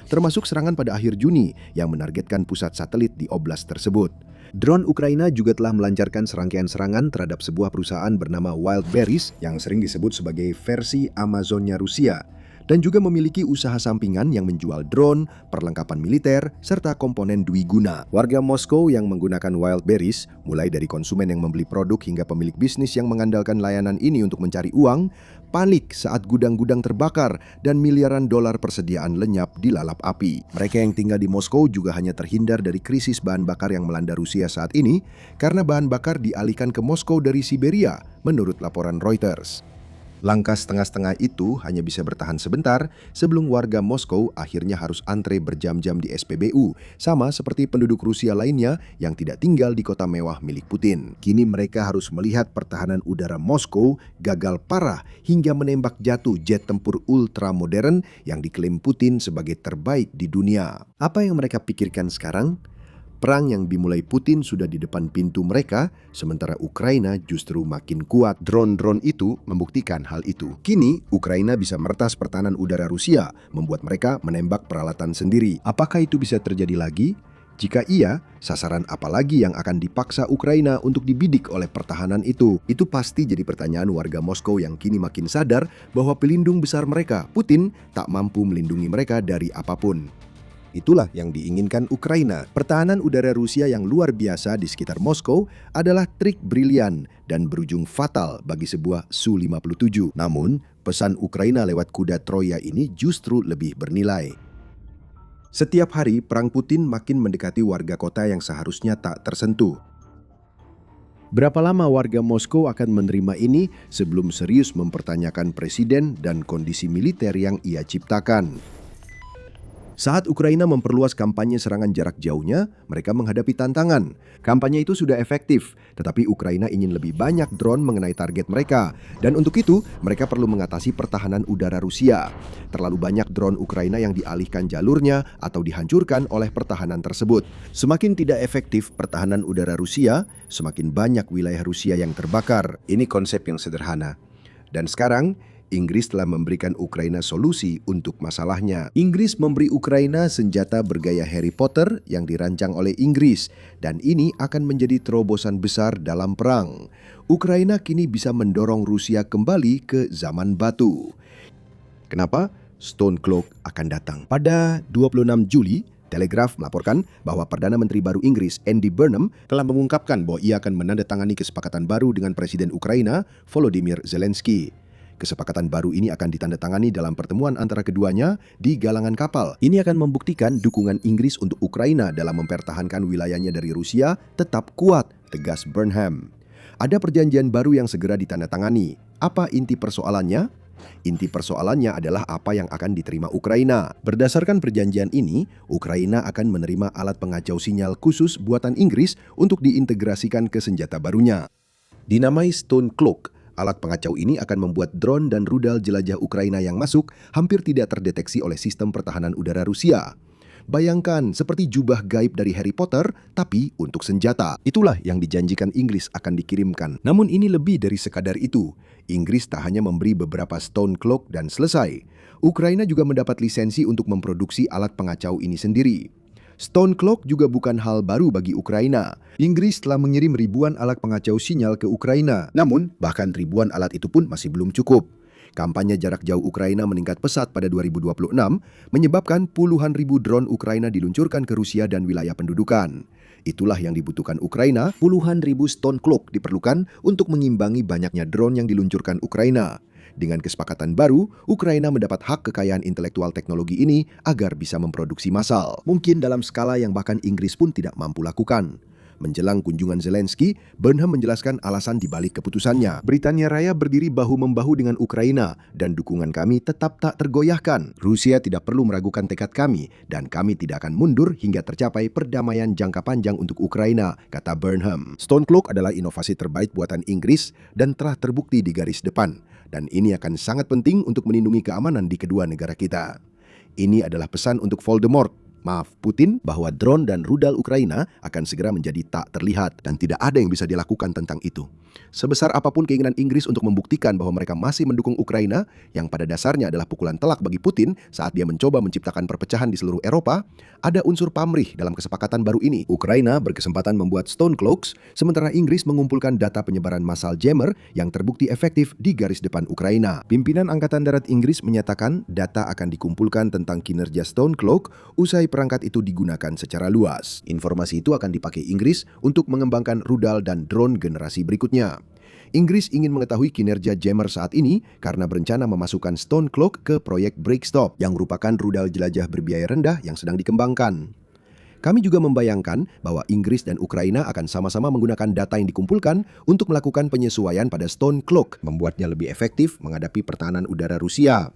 S1: termasuk serangan pada akhir Juni yang menargetkan pusat satelit di oblast tersebut. Drone Ukraina juga telah melancarkan serangkaian serangan terhadap sebuah perusahaan bernama Wildberries yang sering disebut sebagai versi Amazonnya Rusia, dan juga memiliki usaha sampingan yang menjual drone, perlengkapan militer, serta komponen dwiguna. Warga Moskow yang menggunakan Wildberries, mulai dari konsumen yang membeli produk hingga pemilik bisnis yang mengandalkan layanan ini untuk mencari uang, panik saat gudang-gudang terbakar dan miliaran dolar persediaan lenyap dilalap api. Mereka yang tinggal di Moskow juga hanya terhindar dari krisis bahan bakar yang melanda Rusia saat ini karena bahan bakar dialihkan ke Moskow dari Siberia, menurut laporan Reuters. Langkah setengah-setengah itu hanya bisa bertahan sebentar sebelum warga Moskow akhirnya harus antre berjam-jam di SPBU, sama seperti penduduk Rusia lainnya yang tidak tinggal di kota mewah milik Putin. Kini mereka harus melihat pertahanan udara Moskow gagal parah hingga menembak jatuh jet tempur ultramodern yang diklaim Putin sebagai terbaik di dunia. Apa yang mereka pikirkan sekarang? Perang yang dimulai Putin sudah di depan pintu mereka, sementara Ukraina justru makin kuat. Drone-drone itu membuktikan hal itu. Kini, Ukraina bisa meretas pertahanan udara Rusia, membuat mereka menembak peralatan sendiri. Apakah itu bisa terjadi lagi? Jika iya, sasaran apa lagi yang akan dipaksa Ukraina untuk dibidik oleh pertahanan itu? Itu pasti jadi pertanyaan warga Moskow yang kini makin sadar bahwa pelindung besar mereka, Putin, tak mampu melindungi mereka dari apapun. Itulah yang diinginkan Ukraina. Pertahanan udara Rusia yang luar biasa di sekitar Moskow adalah trik brilian dan berujung fatal bagi sebuah Su-57. Namun, pesan Ukraina lewat kuda Troya ini justru lebih bernilai. Setiap hari, perang Putin makin mendekati warga kota yang seharusnya tak tersentuh. Berapa lama warga Moskow akan menerima ini sebelum serius mempertanyakan presiden dan kondisi militer yang ia ciptakan? Saat Ukraina memperluas kampanye serangan jarak jauhnya, mereka menghadapi tantangan. Kampanye itu sudah efektif, tetapi Ukraina ingin lebih banyak drone mengenai target mereka. Dan untuk itu, mereka perlu mengatasi pertahanan udara Rusia. Terlalu banyak drone Ukraina yang dialihkan jalurnya atau dihancurkan oleh pertahanan tersebut. Semakin tidak efektif pertahanan udara Rusia, semakin banyak wilayah Rusia yang terbakar. Ini konsep yang sederhana. Dan sekarang, Inggris telah memberikan Ukraina solusi untuk masalahnya. Inggris memberi Ukraina senjata bergaya Harry Potter yang dirancang oleh Inggris, dan ini akan menjadi terobosan besar dalam perang. Ukraina kini bisa mendorong Rusia kembali ke zaman batu. Kenapa? Stone Cloak akan datang. Pada 26 Juli, Telegraph melaporkan bahwa Perdana Menteri baru Inggris, Andy Burnham, telah mengungkapkan bahwa ia akan menandatangani kesepakatan baru dengan Presiden Ukraina, Volodymyr Zelensky. Kesepakatan baru ini akan ditandatangani dalam pertemuan antara keduanya di galangan kapal. Ini akan membuktikan dukungan Inggris untuk Ukraina dalam mempertahankan wilayahnya dari Rusia tetap kuat, tegas Burnham. Ada perjanjian baru yang segera ditandatangani. Apa inti persoalannya? Inti persoalannya adalah apa yang akan diterima Ukraina. Berdasarkan perjanjian ini, Ukraina akan menerima alat pengacau sinyal khusus buatan Inggris untuk diintegrasikan ke senjata barunya. Dinamai Stone Cloak, alat pengacau ini akan membuat drone dan rudal jelajah Ukraina yang masuk hampir tidak terdeteksi oleh sistem pertahanan udara Rusia. Bayangkan seperti jubah gaib dari Harry Potter, tapi untuk senjata. Itulah yang dijanjikan Inggris akan dikirimkan. Namun ini lebih dari sekadar itu. Inggris tak hanya memberi beberapa Stone Cloak dan selesai. Ukraina juga mendapat lisensi untuk memproduksi alat pengacau ini sendiri. Stone Cloak juga bukan hal baru bagi Ukraina. Inggris telah mengirim ribuan alat pengacau sinyal ke Ukraina. Namun, bahkan ribuan alat itu pun masih belum cukup. Kampanye jarak jauh Ukraina meningkat pesat pada 2026, menyebabkan puluhan ribu drone Ukraina diluncurkan ke Rusia dan wilayah pendudukan. Itulah yang dibutuhkan Ukraina, puluhan ribu Stone Cloak diperlukan untuk mengimbangi banyaknya drone yang diluncurkan Ukraina. Dengan kesepakatan baru, Ukraina mendapat hak kekayaan intelektual teknologi ini agar bisa memproduksi massal. Mungkin dalam skala yang bahkan Inggris pun tidak mampu lakukan. Menjelang kunjungan Zelensky, Burnham menjelaskan alasan dibalik keputusannya. Britania Raya berdiri bahu-membahu dengan Ukraina dan dukungan kami tetap tak tergoyahkan. Rusia tidak perlu meragukan tekad kami dan kami tidak akan mundur hingga tercapai perdamaian jangka panjang untuk Ukraina, kata Burnham. Stone Cloak adalah inovasi terbaik buatan Inggris dan telah terbukti di garis depan. Dan ini akan sangat penting untuk melindungi keamanan di kedua negara kita. Ini adalah pesan untuk Voldemort, Putin, bahwa drone dan rudal Ukraina akan segera menjadi tak terlihat dan tidak ada yang bisa dilakukan tentang itu. Sebesar apapun keinginan Inggris untuk membuktikan bahwa mereka masih mendukung Ukraina, yang pada dasarnya adalah pukulan telak bagi Putin saat dia mencoba menciptakan perpecahan di seluruh Eropa, ada unsur pamrih dalam kesepakatan baru ini. Ukraina berkesempatan membuat Stone Cloaks, sementara Inggris mengumpulkan data penyebaran massal jammer yang terbukti efektif di garis depan Ukraina. Pimpinan Angkatan Darat Inggris menyatakan data akan dikumpulkan tentang kinerja Stone Cloak usai perangkat itu digunakan secara luas. Informasi itu akan dipakai Inggris untuk mengembangkan rudal dan drone generasi berikutnya. Inggris ingin mengetahui kinerja jammer saat ini karena berencana memasukkan Stone Cloak ke proyek Breakstop yang merupakan rudal jelajah berbiaya rendah yang sedang dikembangkan. Kami juga membayangkan bahwa Inggris dan Ukraina akan sama-sama menggunakan data yang dikumpulkan untuk melakukan penyesuaian pada Stone Cloak, membuatnya lebih efektif menghadapi pertahanan udara Rusia.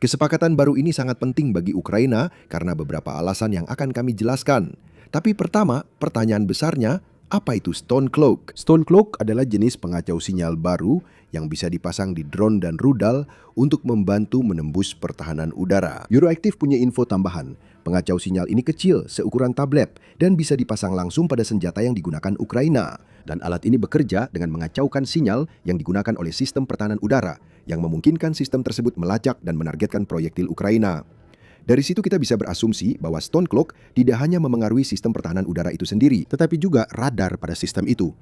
S1: Kesepakatan baru ini sangat penting bagi Ukraina karena beberapa alasan yang akan kami jelaskan. Tapi pertama, pertanyaan besarnya, Apa itu Stone Cloak? Stone Cloak adalah jenis pengacau sinyal baru yang bisa dipasang di drone dan rudal untuk membantu menembus pertahanan udara. Euroactiv punya info tambahan. Pengacau sinyal ini kecil, seukuran tablet, dan bisa dipasang langsung pada senjata yang digunakan Ukraina. Dan alat ini bekerja dengan mengacaukan sinyal yang digunakan oleh sistem pertahanan udara, yang memungkinkan sistem tersebut melacak dan menargetkan proyektil Ukraina. Dari situ kita bisa berasumsi bahwa Stone Cloak tidak hanya memengaruhi sistem pertahanan udara itu sendiri, tetapi juga radar pada sistem itu.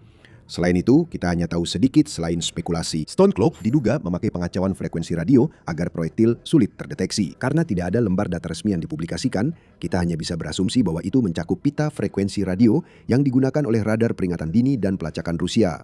S1: Selain itu, kita hanya tahu sedikit selain spekulasi. Stone Cloak diduga memakai pengacauan frekuensi radio agar proyektil sulit terdeteksi. Karena tidak ada lembar data resmi yang dipublikasikan, kita hanya bisa berasumsi bahwa itu mencakup pita frekuensi radio yang digunakan oleh radar peringatan dini dan pelacakan Rusia.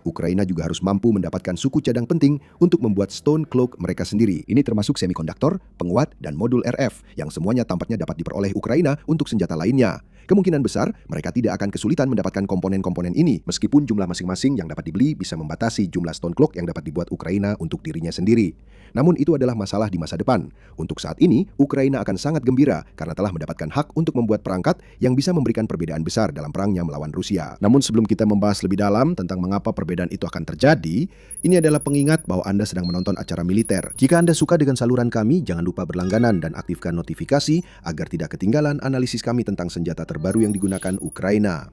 S1: Ukraina juga harus mampu mendapatkan suku cadang penting untuk membuat Stone Cloak mereka sendiri. Ini termasuk semikonduktor, penguat, dan modul RF yang semuanya tampaknya dapat diperoleh Ukraina untuk senjata lainnya. Kemungkinan besar mereka tidak akan kesulitan mendapatkan komponen-komponen ini, meskipun jumlah masing-masing yang dapat dibeli bisa membatasi jumlah Stone Cloak yang dapat dibuat Ukraina untuk dirinya sendiri. Namun itu adalah masalah di masa depan. Untuk saat ini, Ukraina akan sangat gembira karena telah mendapatkan hak untuk membuat perangkat yang bisa memberikan perbedaan besar dalam perangnya melawan Rusia. Namun sebelum kita membahas lebih dalam tentang mengapa perbedaan itu akan terjadi, ini adalah pengingat bahwa Anda sedang menonton acara militer. Jika Anda suka dengan saluran kami, jangan lupa berlangganan dan aktifkan notifikasi agar tidak ketinggalan analisis kami tentang senjata terbaru yang digunakan Ukraina.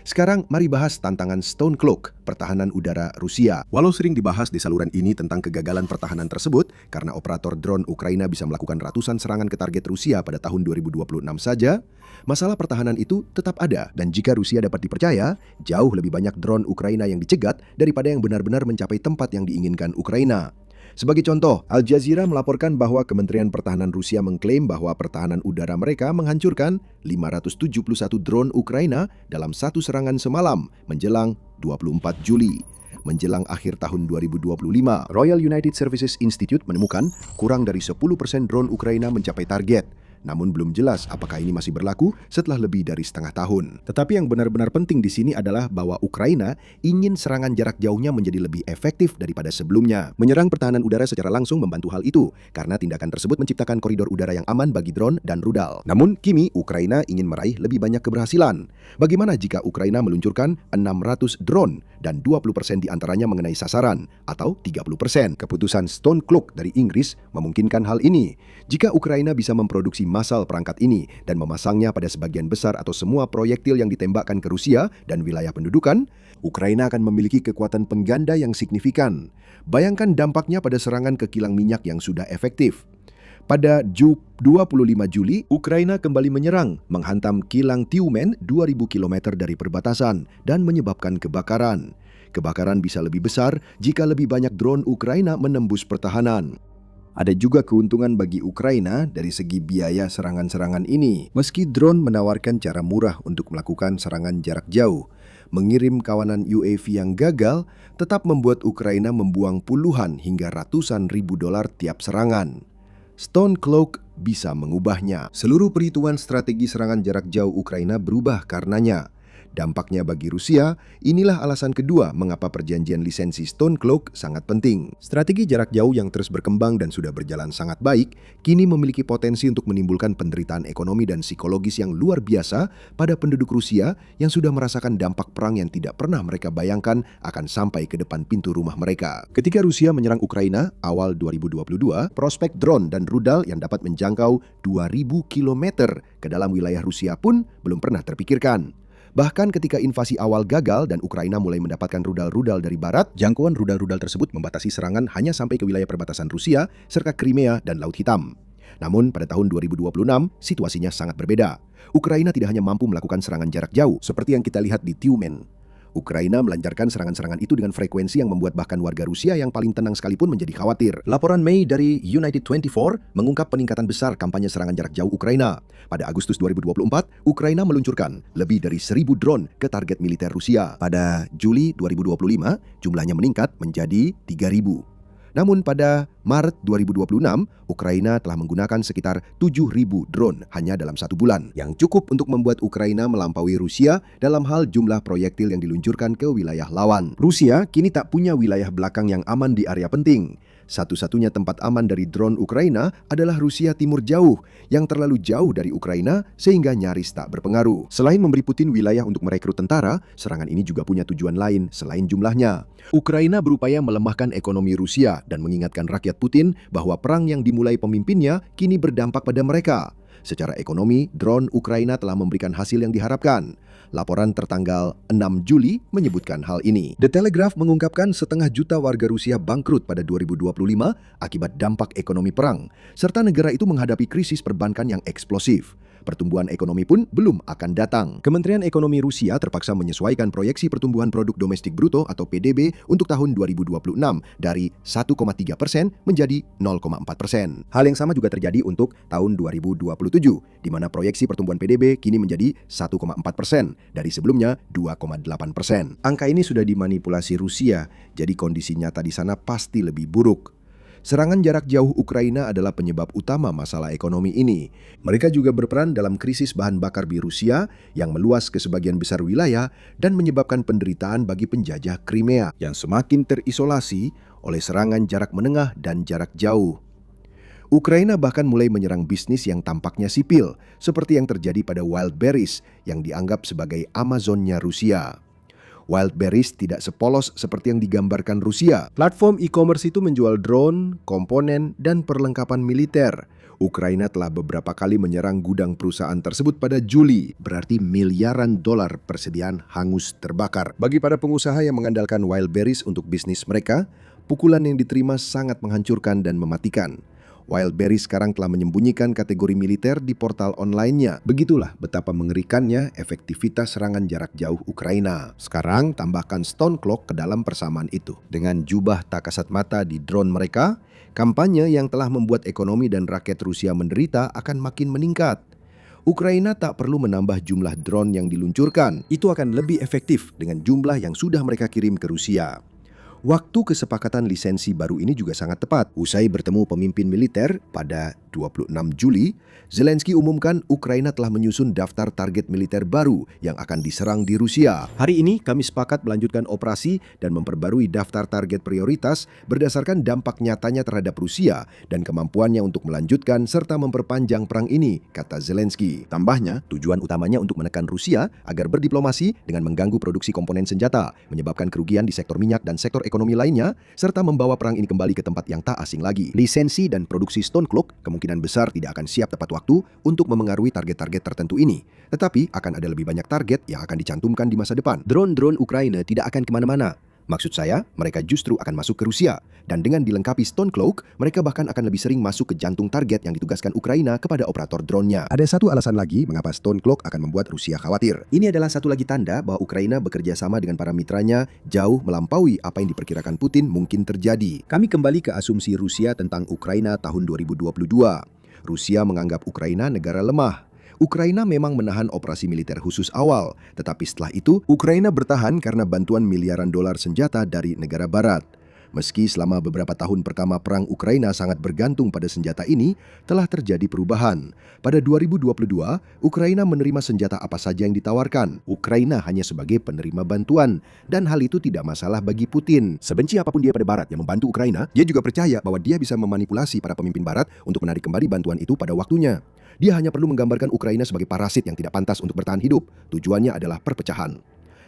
S1: Sekarang mari bahas tantangan Stone Cloak, pertahanan udara Rusia. Walau sering dibahas di saluran ini tentang kegagalan pertahanan tersebut, karena operator drone Ukraina bisa melakukan ratusan serangan ke target Rusia pada tahun 2026 saja, masalah pertahanan itu tetap ada. Dan jika Rusia dapat dipercaya, jauh lebih banyak drone Ukraina yang dicegat daripada yang benar-benar mencapai tempat yang diinginkan Ukraina. Sebagai contoh, Al Jazeera melaporkan bahwa Kementerian Pertahanan Rusia mengklaim bahwa pertahanan udara mereka menghancurkan 571 drone Ukraina dalam satu serangan semalam menjelang 24 Juli. Menjelang akhir tahun 2025, Royal United Services Institute menemukan kurang dari 10% drone Ukraina mencapai target. Namun belum jelas apakah ini masih berlaku setelah lebih dari setengah tahun. Tetapi yang benar-benar penting di sini adalah bahwa Ukraina ingin serangan jarak jauhnya menjadi lebih efektif daripada sebelumnya. Menyerang pertahanan udara secara langsung membantu hal itu, karena tindakan tersebut menciptakan koridor udara yang aman bagi drone dan rudal. Namun kini Ukraina ingin meraih lebih banyak keberhasilan. Bagaimana jika Ukraina meluncurkan 600 drone dan 20% diantaranya mengenai sasaran, atau 30%? Keputusan Stone Cloak dari Inggris memungkinkan hal ini. Jika Ukraina bisa memproduksi massal perangkat ini dan memasangnya pada sebagian besar atau semua proyektil yang ditembakkan ke Rusia dan wilayah pendudukan, Ukraina akan memiliki kekuatan pengganda yang signifikan. Bayangkan dampaknya pada serangan ke kilang minyak yang sudah efektif. Pada 25 Juli, Ukraina kembali menyerang, menghantam kilang Tyumen 2000 km dari perbatasan dan menyebabkan kebakaran. Kebakaran bisa lebih besar jika lebih banyak drone Ukraina menembus pertahanan. Ada juga keuntungan bagi Ukraina dari segi biaya serangan-serangan ini. Meski drone menawarkan cara murah untuk melakukan serangan jarak jauh, mengirim kawanan UAV yang gagal tetap membuat Ukraina membuang puluhan hingga ratusan ribu dolar tiap serangan. Stone Cloak bisa mengubahnya. Seluruh perhitungan strategi serangan jarak jauh Ukraina berubah karenanya. Dampaknya bagi Rusia, inilah alasan kedua mengapa perjanjian lisensi Stone Cloak sangat penting. Strategi jarak jauh yang terus berkembang dan sudah berjalan sangat baik, kini memiliki potensi untuk menimbulkan penderitaan ekonomi dan psikologis yang luar biasa pada penduduk Rusia yang sudah merasakan dampak perang yang tidak pernah mereka bayangkan akan sampai ke depan pintu rumah mereka. Ketika Rusia menyerang Ukraina awal 2022, prospek drone dan rudal yang dapat menjangkau 2000 km ke dalam wilayah Rusia pun belum pernah terpikirkan. Bahkan ketika invasi awal gagal dan Ukraina mulai mendapatkan rudal-rudal dari barat, jangkauan rudal-rudal tersebut membatasi serangan hanya sampai ke wilayah perbatasan Rusia, serta Crimea dan Laut Hitam. Namun pada tahun 2026, situasinya sangat berbeda. Ukraina tidak hanya mampu melakukan serangan jarak jauh, seperti yang kita lihat di Tyumen. Ukraina melancarkan serangan-serangan itu dengan frekuensi yang membuat bahkan warga Rusia yang paling tenang sekalipun menjadi khawatir. Laporan Mei dari United 24 mengungkap peningkatan besar kampanye serangan jarak jauh Ukraina. Pada Agustus 2024, Ukraina meluncurkan lebih dari 1000 drone ke target militer Rusia. Pada Juli 2025, jumlahnya meningkat menjadi 3000. Namun pada Maret 2026, Ukraina telah menggunakan sekitar 7.000 drone hanya dalam 1 bulan, yang cukup untuk membuat Ukraina melampaui Rusia dalam hal jumlah proyektil yang diluncurkan ke wilayah lawan. Rusia kini tak punya wilayah belakang yang aman di area penting. Satu-satunya tempat aman dari drone Ukraina adalah Rusia Timur Jauh, yang terlalu jauh dari Ukraina sehingga nyaris tak berpengaruh. Selain memberi Putin wilayah untuk merekrut tentara, serangan ini juga punya tujuan lain selain jumlahnya. Ukraina berupaya melemahkan ekonomi Rusia dan mengingatkan rakyat Putin bahwa perang yang dimulai pemimpinnya kini berdampak pada mereka. Secara ekonomi, drone Ukraina telah memberikan hasil yang diharapkan. Laporan tertanggal 6 Juli menyebutkan hal ini. The Telegraph mengungkapkan 500 juta warga Rusia bangkrut pada 2025 akibat dampak ekonomi perang, serta negara itu menghadapi krisis perbankan yang eksplosif. Pertumbuhan ekonomi pun belum akan datang. Kementerian Ekonomi Rusia terpaksa menyesuaikan proyeksi pertumbuhan produk domestik bruto atau PDB untuk tahun 2026 dari 1,3% menjadi 0,4%. Hal yang sama juga terjadi untuk tahun 2027, di mana proyeksi pertumbuhan PDB kini menjadi 1,4% dari sebelumnya 2,8%. Angka ini sudah dimanipulasi Rusia, jadi kondisi nyata di sana pasti lebih buruk. Serangan jarak jauh Ukraina adalah penyebab utama masalah ekonomi ini. Mereka juga berperan dalam krisis bahan bakar di Rusia yang meluas ke sebagian besar wilayah dan menyebabkan penderitaan bagi penjajah Crimea yang semakin terisolasi oleh serangan jarak menengah dan jarak jauh. Ukraina bahkan mulai menyerang bisnis yang tampaknya sipil, seperti yang terjadi pada Wildberries yang dianggap sebagai Amazonnya Rusia. Wildberries tidak sepolos seperti yang digambarkan Rusia. Platform e-commerce itu menjual drone, komponen, dan perlengkapan militer. Ukraina telah beberapa kali menyerang gudang perusahaan tersebut pada Juli, berarti miliaran dolar persediaan hangus terbakar. Bagi para pengusaha yang mengandalkan Wildberries untuk bisnis mereka, pukulan yang diterima sangat menghancurkan dan mematikan. Wildberries sekarang telah menyembunyikan kategori militer di portal online-nya. Begitulah betapa mengerikannya efektivitas serangan jarak jauh Ukraina. Sekarang tambahkan Stone Cloak ke dalam persamaan itu. Dengan jubah tak kasat mata di drone mereka, kampanye yang telah membuat ekonomi dan rakyat Rusia menderita akan makin meningkat. Ukraina tak perlu menambah jumlah drone yang diluncurkan. Itu akan lebih efektif dengan jumlah yang sudah mereka kirim ke Rusia. Waktu kesepakatan lisensi baru ini juga sangat tepat. Usai bertemu pemimpin militer pada 26 Juli, Zelensky umumkan Ukraina telah menyusun daftar target militer baru yang akan diserang di Rusia. Hari ini kami sepakat melanjutkan operasi dan memperbarui daftar target prioritas berdasarkan dampak nyatanya terhadap Rusia dan kemampuannya untuk melanjutkan serta memperpanjang perang ini, kata Zelensky. Tambahnya, tujuan utamanya untuk menekan Rusia agar berdiplomasi dengan mengganggu produksi komponen senjata, menyebabkan kerugian di sektor minyak dan sektor ekonomi lainnya, serta membawa perang ini kembali ke tempat yang tak asing lagi. Lisensi dan produksi Stone Cloak kemungkinan besar tidak akan siap tepat waktu untuk memengaruhi target-target tertentu ini. Tetapi akan ada lebih banyak target yang akan dicantumkan di masa depan. Drone-drone Ukraina tidak akan kemana-mana. Maksud saya, mereka justru akan masuk ke Rusia. Dan dengan dilengkapi Stone Cloak, mereka bahkan akan lebih sering masuk ke jantung target yang ditugaskan Ukraina kepada operator drone-nya. Ada satu alasan lagi mengapa Stone Cloak akan membuat Rusia khawatir. Ini adalah satu lagi tanda bahwa Ukraina bekerja sama dengan para mitranya jauh melampaui apa yang diperkirakan Putin mungkin terjadi. Kami kembali ke asumsi Rusia tentang Ukraina tahun 2022. Rusia menganggap Ukraina negara lemah. Ukraina memang menahan operasi militer khusus awal, tetapi setelah itu Ukraina bertahan karena bantuan miliaran dolar senjata dari negara barat. Meski selama beberapa tahun pertama perang Ukraina sangat bergantung pada senjata ini, telah terjadi perubahan. Pada 2022, Ukraina menerima senjata apa saja yang ditawarkan. Ukraina hanya sebagai penerima bantuan, dan hal itu tidak masalah bagi Putin. Sebenci apapun dia pada Barat yang membantu Ukraina, dia juga percaya bahwa dia bisa memanipulasi para pemimpin Barat untuk menarik kembali bantuan itu pada waktunya. Dia hanya perlu menggambarkan Ukraina sebagai parasit yang tidak pantas untuk bertahan hidup. Tujuannya adalah perpecahan.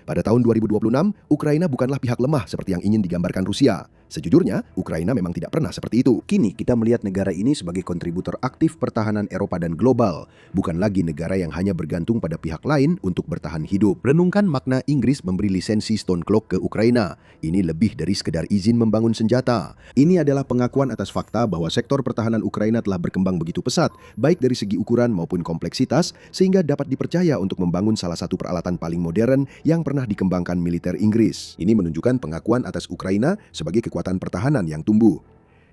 S1: Pada tahun 2026, Ukraina bukanlah pihak lemah seperti yang ingin digambarkan Rusia. Sejujurnya, Ukraina memang tidak pernah seperti itu. Kini kita melihat negara ini sebagai kontributor aktif pertahanan Eropa dan global, bukan lagi negara yang hanya bergantung pada pihak lain untuk bertahan hidup. Renungkan makna Inggris memberi lisensi Stone Cloak ke Ukraina. Ini lebih dari sekedar izin membangun senjata. Ini adalah pengakuan atas fakta bahwa sektor pertahanan Ukraina telah berkembang begitu pesat, baik dari segi ukuran maupun kompleksitas, sehingga dapat dipercaya untuk membangun salah satu peralatan paling modern yang pernah dikembangkan militer Inggris. Ini menunjukkan pengakuan atas Ukraina sebagai kekuatan pertahanan yang tumbuh.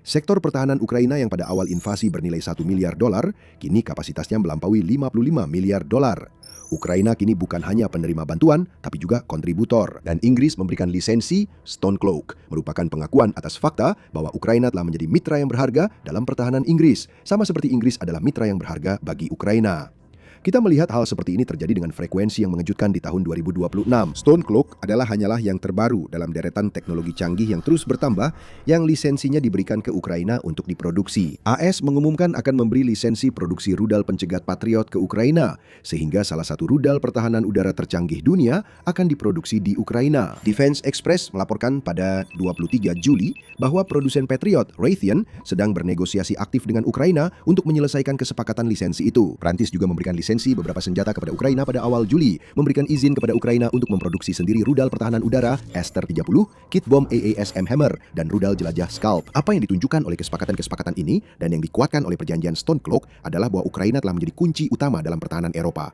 S1: Sektor pertahanan Ukraina yang pada awal invasi bernilai 1 miliar dolar, kini kapasitasnya melampaui 55 miliar dolar. Ukraina kini bukan hanya penerima bantuan, tapi juga kontributor. Dan Inggris memberikan lisensi Stone Cloak, merupakan pengakuan atas fakta bahwa Ukraina telah menjadi mitra yang berharga dalam pertahanan Inggris, sama seperti Inggris adalah mitra yang berharga bagi Ukraina. Kita melihat hal seperti ini terjadi dengan frekuensi yang mengejutkan di tahun 2026. Stone Cloak hanyalah yang terbaru dalam deretan teknologi canggih yang terus bertambah yang lisensinya diberikan ke Ukraina untuk diproduksi. AS mengumumkan akan memberi lisensi produksi rudal pencegat Patriot ke Ukraina, sehingga salah satu rudal pertahanan udara tercanggih dunia akan diproduksi di Ukraina. Defense Express melaporkan pada 23 Juli bahwa produsen Patriot, Raytheon, sedang bernegosiasi aktif dengan Ukraina untuk menyelesaikan kesepakatan lisensi itu. Prancis juga memberikan lisensi beberapa senjata kepada Ukraina pada awal Juli, memberikan izin kepada Ukraina untuk memproduksi sendiri rudal pertahanan udara Ester-30, kit bom AASM Hammer, dan rudal jelajah Scalp. Apa yang ditunjukkan oleh kesepakatan-kesepakatan ini dan yang dikuatkan oleh perjanjian Stone Cloak adalah bahwa Ukraina telah menjadi kunci utama dalam pertahanan Eropa.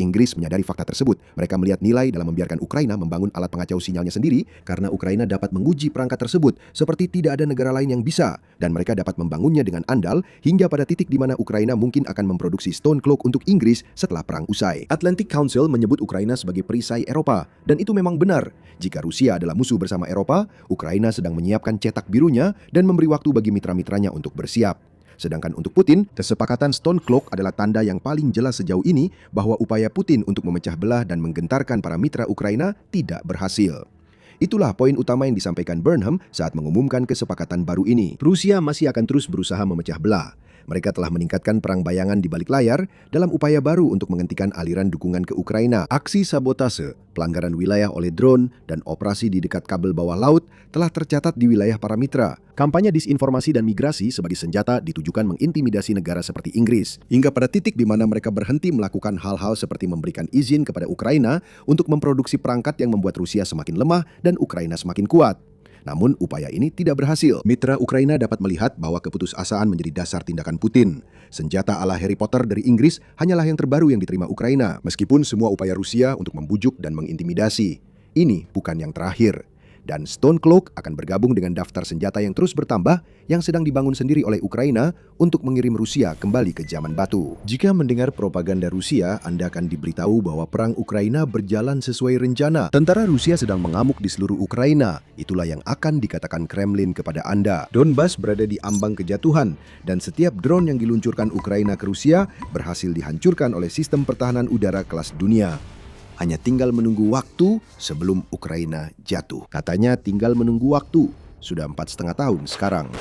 S1: Inggris menyadari fakta tersebut. Mereka melihat nilai dalam membiarkan Ukraina membangun alat pengacau sinyalnya sendiri karena Ukraina dapat menguji perangkat tersebut seperti tidak ada negara lain yang bisa, dan mereka dapat membangunnya dengan andal hingga pada titik di mana Ukraina mungkin akan memproduksi Stone Cloak untuk Inggris setelah perang usai. Atlantic Council menyebut Ukraina sebagai perisai Eropa, dan itu memang benar. Jika Rusia adalah musuh bersama Eropa, Ukraina sedang menyiapkan cetak birunya dan memberi waktu bagi mitra-mitranya untuk bersiap. Sedangkan untuk Putin, kesepakatan Stone Cloak adalah tanda yang paling jelas sejauh ini bahwa upaya Putin untuk memecah belah dan menggentarkan para mitra Ukraina tidak berhasil. Itulah poin utama yang disampaikan Burnham saat mengumumkan kesepakatan baru ini. Rusia masih akan terus berusaha memecah belah. Mereka telah meningkatkan perang bayangan di balik layar dalam upaya baru untuk menghentikan aliran dukungan ke Ukraina. Aksi sabotase, pelanggaran wilayah oleh drone, dan operasi di dekat kabel bawah laut telah tercatat di wilayah para mitra. Kampanye disinformasi dan migrasi sebagai senjata ditujukan mengintimidasi negara seperti Inggris, hingga pada titik di mana mereka berhenti melakukan hal-hal seperti memberikan izin kepada Ukraina untuk memproduksi perangkat yang membuat Rusia semakin lemah dan Ukraina semakin kuat. Namun upaya ini tidak berhasil. Mitra Ukraina dapat melihat bahwa keputusasaan menjadi dasar tindakan Putin. Senjata ala Harry Potter dari Inggris hanyalah yang terbaru yang diterima Ukraina, meskipun semua upaya Rusia untuk membujuk dan mengintimidasi. Ini bukan yang terakhir. Dan Stone Cloak akan bergabung dengan daftar senjata yang terus bertambah yang sedang dibangun sendiri oleh Ukraina untuk mengirim Rusia kembali ke zaman batu. Jika mendengar propaganda Rusia, Anda akan diberitahu bahwa perang Ukraina berjalan sesuai rencana. Tentara Rusia sedang mengamuk di seluruh Ukraina. Itulah yang akan dikatakan Kremlin kepada Anda. Donbas berada di ambang kejatuhan, dan setiap drone yang diluncurkan Ukraina ke Rusia berhasil dihancurkan oleh sistem pertahanan udara kelas dunia. Hanya tinggal menunggu waktu sebelum Ukraina jatuh. Katanya tinggal menunggu waktu. Sudah 4,5 tahun sekarang.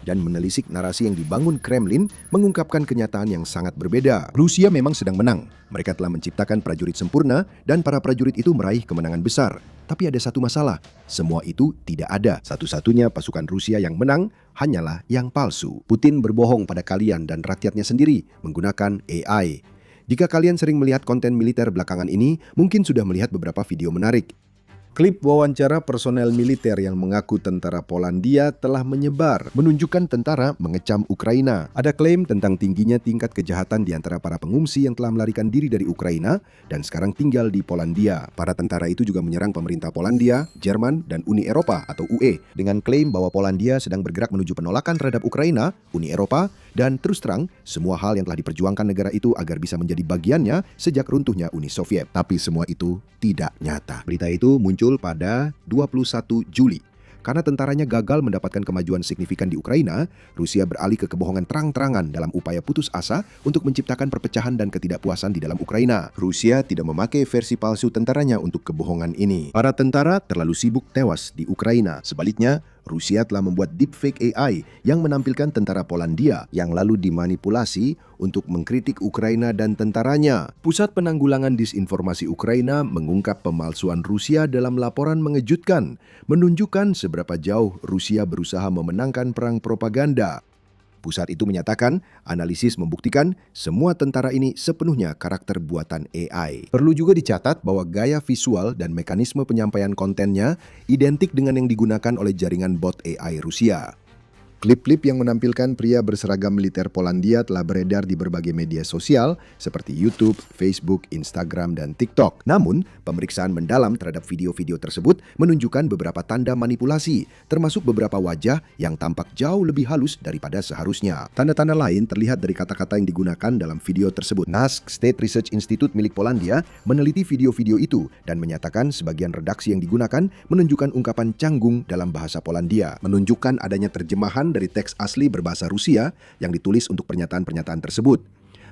S1: Dan menelisik narasi yang dibangun Kremlin mengungkapkan kenyataan yang sangat berbeda. Rusia memang sedang menang. Mereka telah menciptakan prajurit sempurna dan para prajurit itu meraih kemenangan besar. Tapi ada satu masalah, semua itu tidak ada. Satu-satunya pasukan Rusia yang menang hanyalah yang palsu. Putin berbohong pada kalian dan rakyatnya sendiri menggunakan AI. Jika kalian sering melihat konten militer belakangan ini, mungkin sudah melihat beberapa video menarik. Klip wawancara personel militer yang mengaku tentara Polandia telah menyebar, menunjukkan tentara mengecam Ukraina. Ada klaim tentang tingginya tingkat kejahatan di antara para pengungsi yang telah melarikan diri dari Ukraina dan sekarang tinggal di Polandia. Para tentara itu juga menyerang pemerintah Polandia, Jerman, dan Uni Eropa atau UE dengan klaim bahwa Polandia sedang bergerak menuju penolakan terhadap Ukraina, Uni Eropa, dan terus terang semua hal yang telah diperjuangkan negara itu agar bisa menjadi bagiannya sejak runtuhnya Uni Soviet. Tapi semua itu tidak nyata. Berita itu muncul pada 21 Juli. Karena tentaranya gagal mendapatkan kemajuan signifikan di Ukraina, Rusia beralih ke kebohongan terang-terangan dalam upaya putus asa untuk menciptakan perpecahan dan ketidakpuasan di dalam Ukraina. Rusia tidak memakai versi palsu tentaranya untuk kebohongan ini. Para tentara terlalu sibuk tewas di Ukraina. Sebaliknya, Rusia telah membuat deepfake AI yang menampilkan tentara Polandia yang lalu dimanipulasi untuk mengkritik Ukraina dan tentaranya. Pusat Penanggulangan Disinformasi Ukraina mengungkap pemalsuan Rusia dalam laporan mengejutkan, menunjukkan seberapa jauh Rusia berusaha memenangkan perang propaganda. Pusat itu menyatakan, analisis membuktikan semua tentara ini sepenuhnya karakter buatan AI. Perlu juga dicatat bahwa gaya visual dan mekanisme penyampaian kontennya identik dengan yang digunakan oleh jaringan bot AI Rusia. Klip-klip yang menampilkan pria berseragam militer Polandia telah beredar di berbagai media sosial seperti YouTube, Facebook, Instagram, dan TikTok. Namun, pemeriksaan mendalam terhadap video-video tersebut menunjukkan beberapa tanda manipulasi, termasuk beberapa wajah yang tampak jauh lebih halus daripada seharusnya. Tanda-tanda lain terlihat dari kata-kata yang digunakan dalam video tersebut. NASK State Research Institute milik Polandia meneliti video-video itu dan menyatakan sebagian redaksi yang digunakan menunjukkan ungkapan canggung dalam bahasa Polandia, menunjukkan adanya terjemahan dari teks asli berbahasa Rusia yang ditulis untuk pernyataan-pernyataan tersebut.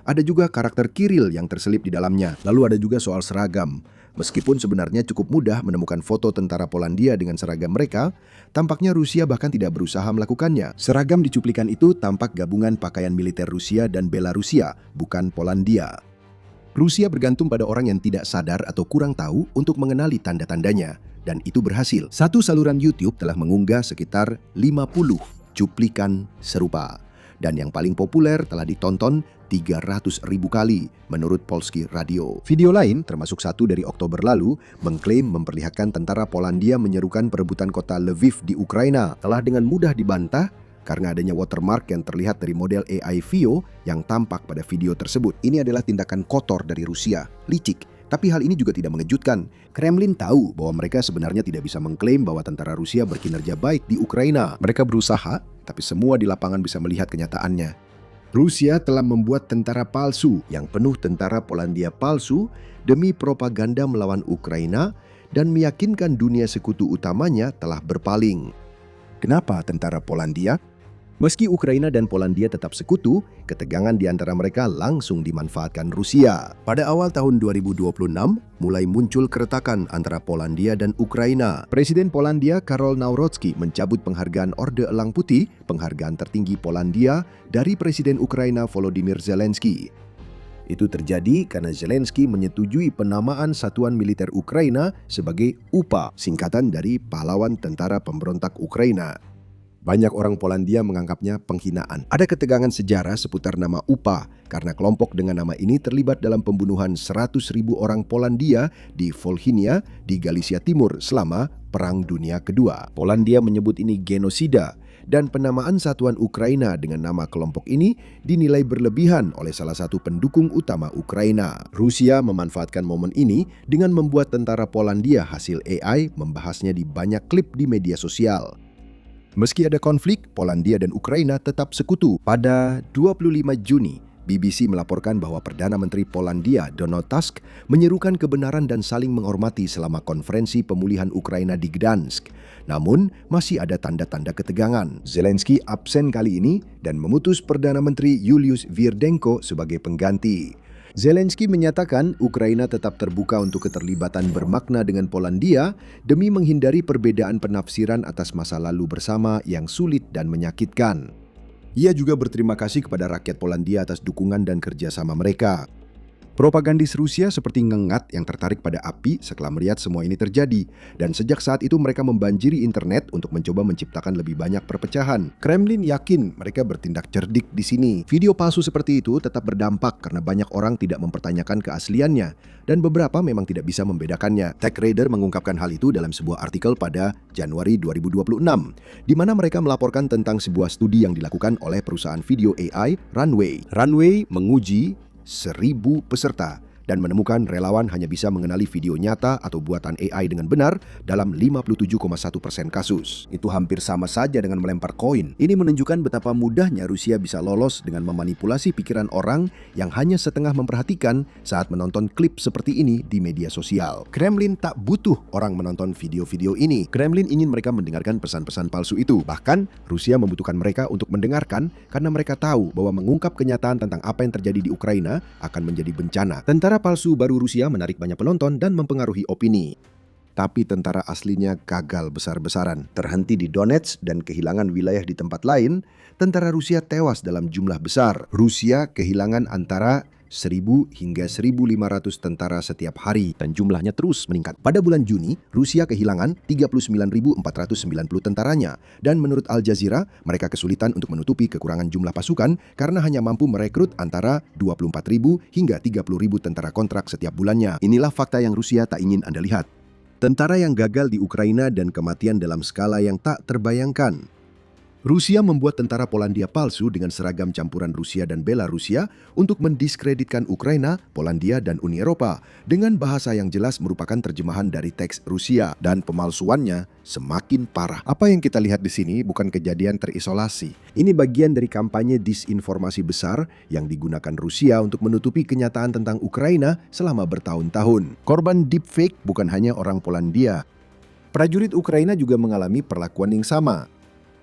S1: Ada juga karakter Kiril yang terselip di dalamnya. Lalu ada juga soal seragam. Meskipun sebenarnya cukup mudah menemukan foto tentara Polandia dengan seragam mereka, tampaknya Rusia bahkan tidak berusaha melakukannya. Seragam di cuplikan itu tampak gabungan pakaian militer Rusia dan Belarusia, bukan Polandia. Rusia bergantung pada orang yang tidak sadar atau kurang tahu untuk mengenali tanda-tandanya, dan itu berhasil. Satu saluran YouTube telah mengunggah sekitar 50 cuplikan serupa, dan yang paling populer telah ditonton 300.000 kali menurut Polski Radio. Video lain, termasuk satu dari Oktober lalu, mengklaim memperlihatkan tentara Polandia menyerukan perebutan kota Lviv di Ukraina, telah dengan mudah dibantah karena adanya watermark yang terlihat dari model AI Vio yang tampak pada video tersebut. Ini adalah tindakan kotor dari Rusia, licik. Tapi hal ini juga tidak mengejutkan. Kremlin tahu bahwa mereka sebenarnya tidak bisa mengklaim bahwa tentara Rusia berkinerja baik di Ukraina. Mereka berusaha, tapi semua di lapangan bisa melihat kenyataannya. Rusia telah membuat tentara palsu yang penuh tentara Polandia palsu demi propaganda melawan Ukraina dan meyakinkan dunia sekutu utamanya telah berpaling. Kenapa tentara Polandia? Meski Ukraina dan Polandia tetap sekutu, ketegangan di antara mereka langsung dimanfaatkan Rusia. Pada awal tahun 2026, mulai muncul keretakan antara Polandia dan Ukraina. Presiden Polandia Karol Nawrocki mencabut penghargaan Orde Elang Putih, penghargaan tertinggi Polandia, dari Presiden Ukraina Volodymyr Zelensky. Itu terjadi karena Zelensky menyetujui penamaan satuan militer Ukraina sebagai UPA, singkatan dari Pahlawan Tentara Pemberontak Ukraina. Banyak orang Polandia menganggapnya penghinaan. Ada ketegangan sejarah seputar nama UPA karena kelompok dengan nama ini terlibat dalam pembunuhan 100.000 orang Polandia di Volhynia di Galicia Timur selama Perang Dunia Kedua. Polandia menyebut ini genosida, dan penamaan satuan Ukraina dengan nama kelompok ini dinilai berlebihan oleh salah satu pendukung utama Ukraina. Rusia memanfaatkan momen ini dengan membuat tentara Polandia hasil AI membahasnya di banyak klip di media sosial. Meski ada konflik, Polandia dan Ukraina tetap sekutu. Pada 25 Juni, BBC melaporkan bahwa Perdana Menteri Polandia Donald Tusk menyerukan kebenaran dan saling menghormati selama konferensi pemulihan Ukraina di Gdansk. Namun, masih ada tanda-tanda ketegangan. Zelensky absen kali ini dan memutus Perdana Menteri Julius Vyrdhenko sebagai pengganti. Zelensky menyatakan Ukraina tetap terbuka untuk keterlibatan bermakna dengan Polandia demi menghindari perbedaan penafsiran atas masa lalu bersama yang sulit dan menyakitkan. Ia juga berterima kasih kepada rakyat Polandia atas dukungan dan kerjasama mereka. Propagandis Rusia seperti ngengat yang tertarik pada api setelah melihat semua ini terjadi, dan sejak saat itu mereka membanjiri internet untuk mencoba menciptakan lebih banyak perpecahan. Kremlin yakin mereka bertindak cerdik di sini. Video palsu seperti itu tetap berdampak karena banyak orang tidak mempertanyakan keasliannya, dan beberapa memang tidak bisa membedakannya. TechRadar mengungkapkan hal itu dalam sebuah artikel pada Januari 2026, di mana mereka melaporkan tentang sebuah studi yang dilakukan oleh perusahaan video AI Runway. Runway menguji 1.000 peserta dan menemukan relawan hanya bisa mengenali video nyata atau buatan AI dengan benar dalam 57,1% kasus. Itu hampir sama saja dengan melempar koin. Ini menunjukkan betapa mudahnya Rusia bisa lolos dengan memanipulasi pikiran orang yang hanya setengah memperhatikan saat menonton klip seperti ini di media sosial. Kremlin tak butuh orang menonton video-video ini. Kremlin ingin mereka mendengarkan pesan-pesan palsu itu. Bahkan, Rusia membutuhkan mereka untuk mendengarkan karena mereka tahu bahwa mengungkap kenyataan tentang apa yang terjadi di Ukraina akan menjadi bencana. Tentara palsu baru Rusia menarik banyak penonton dan mempengaruhi opini. Tapi tentara aslinya gagal besar-besaran. Terhenti di Donetsk dan kehilangan wilayah di tempat lain, tentara Rusia tewas dalam jumlah besar. Rusia kehilangan antara 1.000 hingga 1.500 tentara setiap hari dan jumlahnya terus meningkat. Pada bulan Juni, Rusia kehilangan 39.490 tentaranya, dan menurut Al Jazeera, mereka kesulitan untuk menutupi kekurangan jumlah pasukan karena hanya mampu merekrut antara 24.000 hingga 30.000 tentara kontrak setiap bulannya. Inilah fakta yang Rusia tak ingin Anda lihat. Tentara yang gagal di Ukraina dan kematian dalam skala yang tak terbayangkan. Rusia membuat tentara Polandia palsu dengan seragam campuran Rusia dan Belarusia untuk mendiskreditkan Ukraina, Polandia, dan Uni Eropa dengan bahasa yang jelas merupakan terjemahan dari teks Rusia, dan pemalsuannya semakin parah. Apa yang kita lihat di sini bukan kejadian terisolasi. Ini bagian dari kampanye disinformasi besar yang digunakan Rusia untuk menutupi kenyataan tentang Ukraina selama bertahun-tahun. Korban deepfake bukan hanya orang Polandia. Prajurit Ukraina juga mengalami perlakuan yang sama.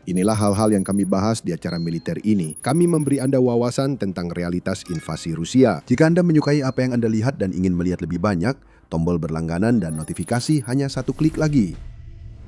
S1: Inilah hal-hal yang kami bahas di acara militer ini. Kami memberi Anda wawasan tentang realitas invasi Rusia. Jika Anda menyukai apa yang Anda lihat dan ingin melihat lebih banyak, tombol berlangganan dan notifikasi hanya satu klik lagi.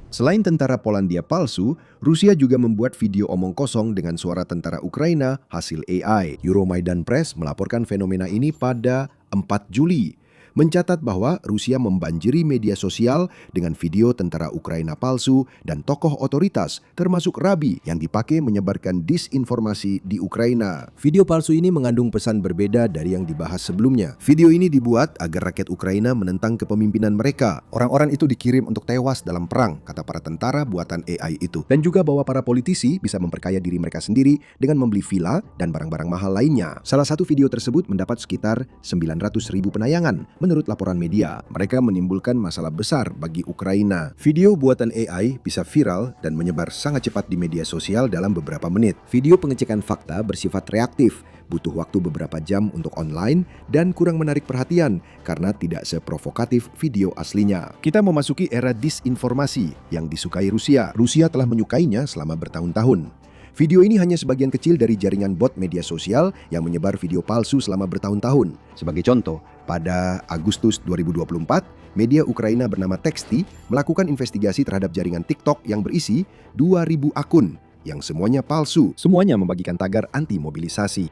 S1: Selain tentara Polandia palsu, Rusia juga membuat video omong kosong dengan suara tentara Ukraina hasil AI. Euromaidan Press melaporkan fenomena ini pada 4 Juli. Mencatat bahwa Rusia membanjiri media sosial dengan video tentara Ukraina palsu dan tokoh otoritas, termasuk rabi yang dipakai menyebarkan disinformasi di Ukraina. Video palsu ini mengandung pesan berbeda dari yang dibahas sebelumnya. Video ini dibuat agar rakyat Ukraina menentang kepemimpinan mereka. Orang-orang itu dikirim untuk tewas dalam perang, kata para tentara buatan AI itu. Dan juga bahwa para politisi bisa memperkaya diri mereka sendiri dengan membeli villa dan barang-barang mahal lainnya. Salah satu video tersebut mendapat sekitar 900.000 penayangan. Menurut laporan media, mereka menimbulkan masalah besar bagi Ukraina. Video buatan AI bisa viral dan menyebar sangat cepat di media sosial dalam beberapa menit. Video pengecekan fakta bersifat reaktif, butuh waktu beberapa jam untuk online, dan kurang menarik perhatian karena tidak seprovokatif video aslinya. Kita memasuki era disinformasi yang disukai Rusia. Rusia telah menyukainya selama bertahun-tahun. Video ini hanya sebagian kecil dari jaringan bot media sosial yang menyebar video palsu selama bertahun-tahun. Sebagai contoh, pada Agustus 2024, media Ukraina bernama Texty melakukan investigasi terhadap jaringan TikTok yang berisi 2.000 akun yang semuanya palsu. Semuanya membagikan tagar anti-mobilisasi.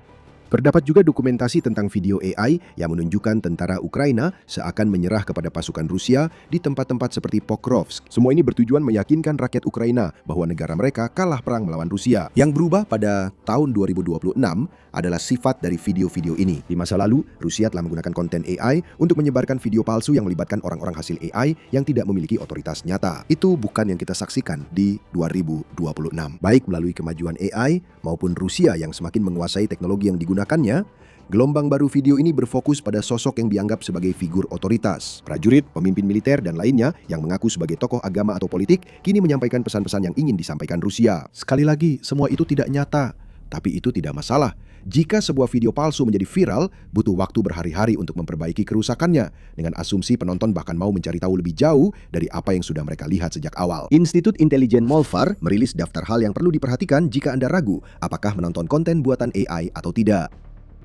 S1: Terdapat juga dokumentasi tentang video AI yang menunjukkan tentara Ukraina seakan menyerah kepada pasukan Rusia di tempat-tempat seperti Pokrovsk. Semua ini bertujuan meyakinkan rakyat Ukraina bahwa negara mereka kalah perang melawan Rusia. Yang berubah pada tahun 2026 adalah sifat dari video-video ini. Di masa lalu, Rusia telah menggunakan konten AI untuk menyebarkan video palsu yang melibatkan orang-orang hasil AI yang tidak memiliki otoritas nyata. Itu bukan yang kita saksikan di 2026. Baik melalui kemajuan AI maupun Rusia yang semakin menguasai teknologi yang digunakannya, gelombang baru video ini berfokus pada sosok yang dianggap sebagai figur otoritas. Prajurit, pemimpin militer, dan lainnya yang mengaku sebagai tokoh agama atau politik kini menyampaikan pesan-pesan yang ingin disampaikan Rusia. Sekali lagi, semua itu tidak nyata, tapi itu tidak masalah. Jika sebuah video palsu menjadi viral, butuh waktu berhari-hari untuk memperbaiki kerusakannya, dengan asumsi penonton bahkan mau mencari tahu lebih jauh dari apa yang sudah mereka lihat sejak awal. Institut Intelijen Molfar merilis daftar hal yang perlu diperhatikan jika Anda ragu apakah menonton konten buatan AI atau tidak.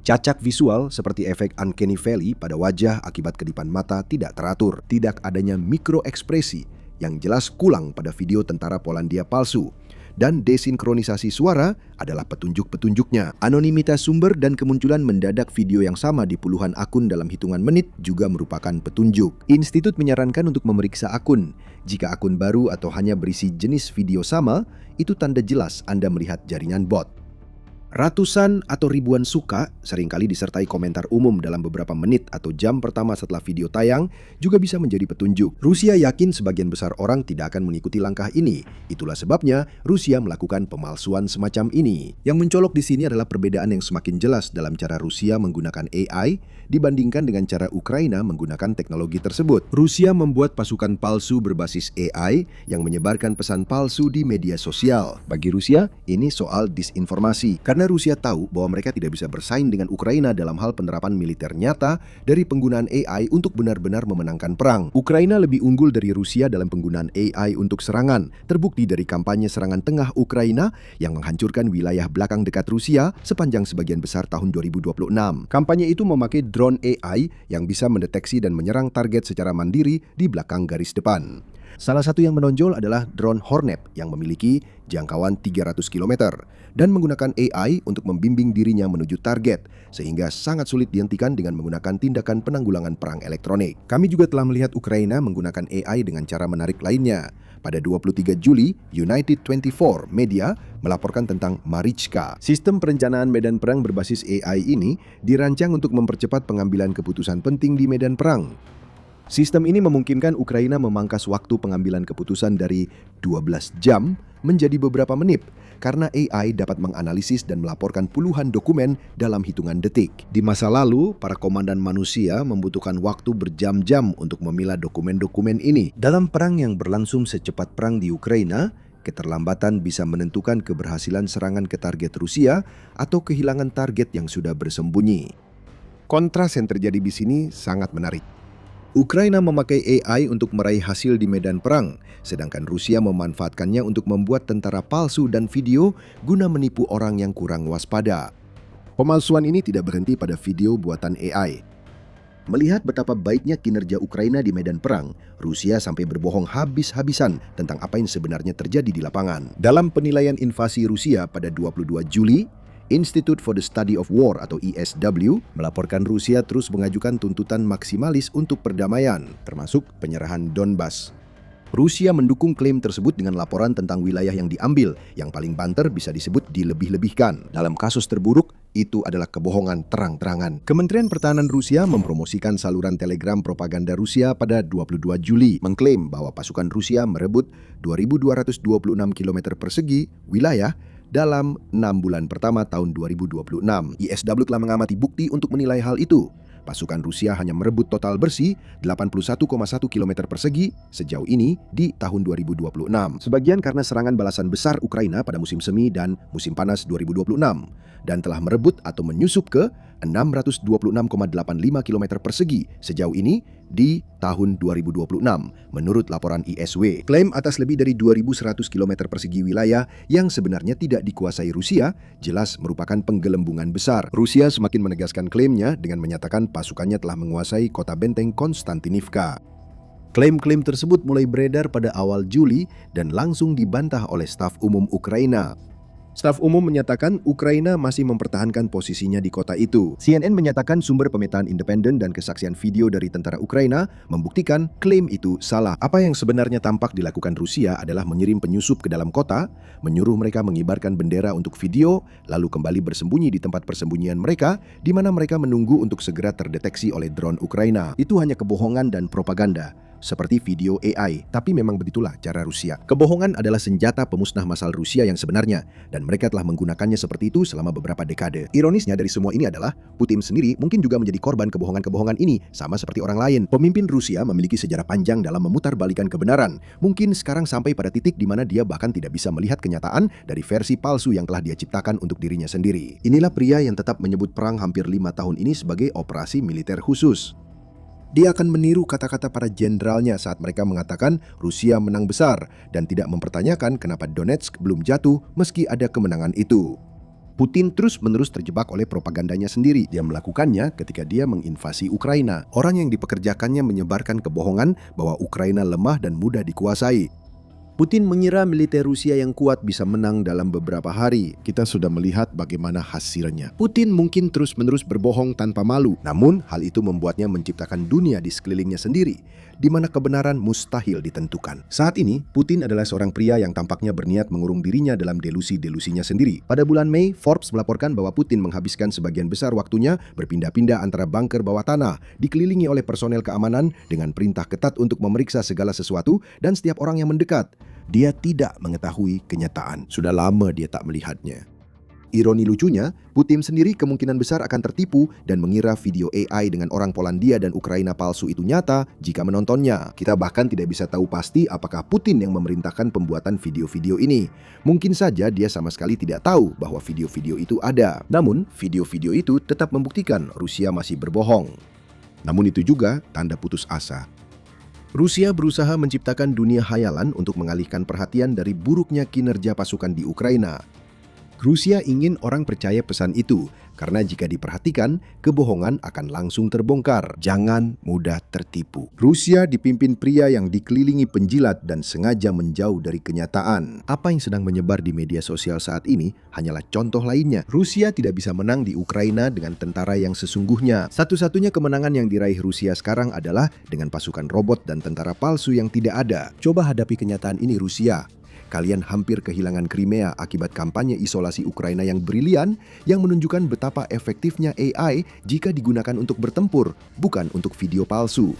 S1: Cacat visual seperti efek uncanny valley pada wajah akibat kedipan mata tidak teratur. Tidak adanya mikroekspresi yang jelas kulang pada video tentara Polandia palsu. Dan desinkronisasi suara adalah petunjuk-petunjuknya. Anonimitas sumber dan kemunculan mendadak video yang sama di puluhan akun dalam hitungan menit juga merupakan petunjuk. Institut menyarankan untuk memeriksa akun. Jika akun baru atau hanya berisi jenis video sama, itu tanda jelas Anda melihat jaringan bot. Ratusan atau ribuan suka, seringkali disertai komentar umum dalam beberapa menit atau jam pertama setelah video tayang, juga bisa menjadi petunjuk. Rusia yakin sebagian besar orang tidak akan mengikuti langkah ini. Itulah sebabnya Rusia melakukan pemalsuan semacam ini. Yang mencolok di sini adalah perbedaan yang semakin jelas dalam cara Rusia menggunakan AI dibandingkan dengan cara Ukraina menggunakan teknologi tersebut. Rusia membuat pasukan palsu berbasis AI yang menyebarkan pesan palsu di media sosial. Bagi Rusia, ini soal disinformasi. Karena Rusia tahu bahwa mereka tidak bisa bersaing dengan Ukraina dalam hal penerapan militer nyata dari penggunaan AI untuk benar-benar memenangkan perang. Ukraina lebih unggul dari Rusia dalam penggunaan AI untuk serangan, terbukti dari kampanye serangan tengah Ukraina yang menghancurkan wilayah belakang dekat Rusia sepanjang sebagian besar tahun 2026. Kampanye itu memakai drone AI yang bisa mendeteksi dan menyerang target secara mandiri di belakang garis depan. Salah satu yang menonjol adalah drone Hornet yang memiliki jangkauan 300 km dan menggunakan AI untuk membimbing dirinya menuju target sehingga sangat sulit dihentikan dengan menggunakan tindakan penanggulangan perang elektronik. Kami juga telah melihat Ukraina menggunakan AI dengan cara menarik lainnya. Pada 23 Juli, United 24 Media melaporkan tentang Marichka. Sistem perencanaan medan perang berbasis AI ini dirancang untuk mempercepat pengambilan keputusan penting di medan perang. Sistem ini memungkinkan Ukraina memangkas waktu pengambilan keputusan dari 12 jam menjadi beberapa menit karena AI dapat menganalisis dan melaporkan puluhan dokumen dalam hitungan detik. Di masa lalu, para komandan manusia membutuhkan waktu berjam-jam untuk memilah dokumen-dokumen ini. Dalam perang yang berlangsung secepat perang di Ukraina, keterlambatan bisa menentukan keberhasilan serangan ke target Rusia atau kehilangan target yang sudah bersembunyi. Kontras yang terjadi di sini sangat menarik. Ukraina memakai AI untuk meraih hasil di medan perang, sedangkan Rusia memanfaatkannya untuk membuat tentara palsu dan video guna menipu orang yang kurang waspada. Pemalsuan ini tidak berhenti pada video buatan AI. Melihat betapa baiknya kinerja Ukraina di medan perang, Rusia sampai berbohong habis-habisan tentang apa yang sebenarnya terjadi di lapangan. Dalam penilaian invasi Rusia pada 22 Juli, Institute for the Study of War atau ISW melaporkan Rusia terus mengajukan tuntutan maksimalis untuk perdamaian, termasuk penyerahan Donbas. Rusia mendukung klaim tersebut dengan laporan tentang wilayah yang diambil, yang paling banter bisa disebut dilebih-lebihkan. Dalam kasus terburuk, itu adalah kebohongan terang-terangan. Kementerian Pertahanan Rusia mempromosikan saluran telegram propaganda Rusia pada 22 Juli, mengklaim bahwa pasukan Rusia merebut 2.226 km persegi wilayah dalam 6 bulan pertama tahun 2026. ISW telah mengamati bukti untuk menilai hal itu. Pasukan Rusia hanya merebut total bersih 81,1 km persegi sejauh ini di tahun 2026. Sebagian karena serangan balasan besar Ukraina pada musim semi dan musim panas 2026, dan telah merebut atau menyusup ke 626,85 km persegi sejauh ini di tahun 2026, menurut laporan ISW. Klaim atas lebih dari 2.100 km persegi wilayah yang sebenarnya tidak dikuasai Rusia jelas merupakan penggelembungan besar. Rusia semakin menegaskan klaimnya dengan menyatakan pasukannya telah menguasai kota benteng Konstantinivka. Klaim-klaim tersebut mulai beredar pada awal Juli dan langsung dibantah oleh staf umum Ukraina. Staf umum menyatakan Ukraina masih mempertahankan posisinya di kota itu. CNN menyatakan sumber pemetaan independen dan kesaksian video dari tentara Ukraina membuktikan klaim itu salah. Apa yang sebenarnya tampak dilakukan Rusia adalah mengirim penyusup ke dalam kota, menyuruh mereka mengibarkan bendera untuk video, lalu kembali bersembunyi di tempat persembunyian mereka, di mana mereka menunggu untuk segera terdeteksi oleh drone Ukraina. Itu hanya kebohongan dan propaganda, seperti video AI, tapi memang begitulah cara Rusia. Kebohongan adalah senjata pemusnah massal Rusia yang sebenarnya, dan mereka telah menggunakannya seperti itu selama beberapa dekade. Ironisnya dari semua ini adalah, Putin sendiri mungkin juga menjadi korban kebohongan-kebohongan ini, sama seperti orang lain. Pemimpin Rusia memiliki sejarah panjang dalam memutarbalikan kebenaran. Mungkin sekarang sampai pada titik di mana dia bahkan tidak bisa melihat kenyataan dari versi palsu yang telah dia ciptakan untuk dirinya sendiri. Inilah pria yang tetap menyebut perang hampir 5 tahun ini sebagai operasi militer khusus. Dia akan meniru kata-kata para jenderalnya saat mereka mengatakan Rusia menang besar dan tidak mempertanyakan kenapa Donetsk belum jatuh meski ada kemenangan itu. Putin terus-menerus terjebak oleh propagandanya sendiri. Dia melakukannya ketika dia menginvasi Ukraina. Orang yang dipekerjakannya menyebarkan kebohongan bahwa Ukraina lemah dan mudah dikuasai. Putin mengira militer Rusia yang kuat bisa menang dalam beberapa hari. Kita sudah melihat bagaimana hasilnya. Putin mungkin terus-menerus berbohong tanpa malu. Namun, hal itu membuatnya menciptakan dunia di sekelilingnya sendiri, di mana kebenaran mustahil ditentukan. Saat ini, Putin adalah seorang pria yang tampaknya berniat mengurung dirinya dalam delusi-delusinya sendiri. Pada bulan Mei, Forbes melaporkan bahwa Putin menghabiskan sebagian besar waktunya berpindah-pindah antara bunker bawah tanah, dikelilingi oleh personel keamanan dengan perintah ketat untuk memeriksa segala sesuatu dan setiap orang yang mendekat. Dia tidak mengetahui kenyataan. Sudah lama dia tak melihatnya. Ironi lucunya, Putin sendiri kemungkinan besar akan tertipu dan mengira video AI dengan orang Polandia dan Ukraina palsu itu nyata jika menontonnya. Kita bahkan tidak bisa tahu pasti apakah Putin yang memerintahkan pembuatan video-video ini. Mungkin saja dia sama sekali tidak tahu bahwa video-video itu ada. Namun, video-video itu tetap membuktikan Rusia masih berbohong. Namun itu juga tanda putus asa. Rusia berusaha menciptakan dunia hayalan untuk mengalihkan perhatian dari buruknya kinerja pasukan di Ukraina. Rusia ingin orang percaya pesan itu, karena jika diperhatikan, kebohongan akan langsung terbongkar. Jangan mudah tertipu. Rusia dipimpin pria yang dikelilingi penjilat dan sengaja menjauh dari kenyataan. Apa yang sedang menyebar di media sosial saat ini hanyalah contoh lainnya. Rusia tidak bisa menang di Ukraina dengan tentara yang sesungguhnya. Satu-satunya kemenangan yang diraih Rusia sekarang adalah dengan pasukan robot dan tentara palsu yang tidak ada. Coba hadapi kenyataan ini Rusia. Kalian hampir kehilangan Crimea akibat kampanye isolasi Ukraina yang brilian yang menunjukkan betapa efektifnya AI jika digunakan untuk bertempur, bukan untuk video palsu.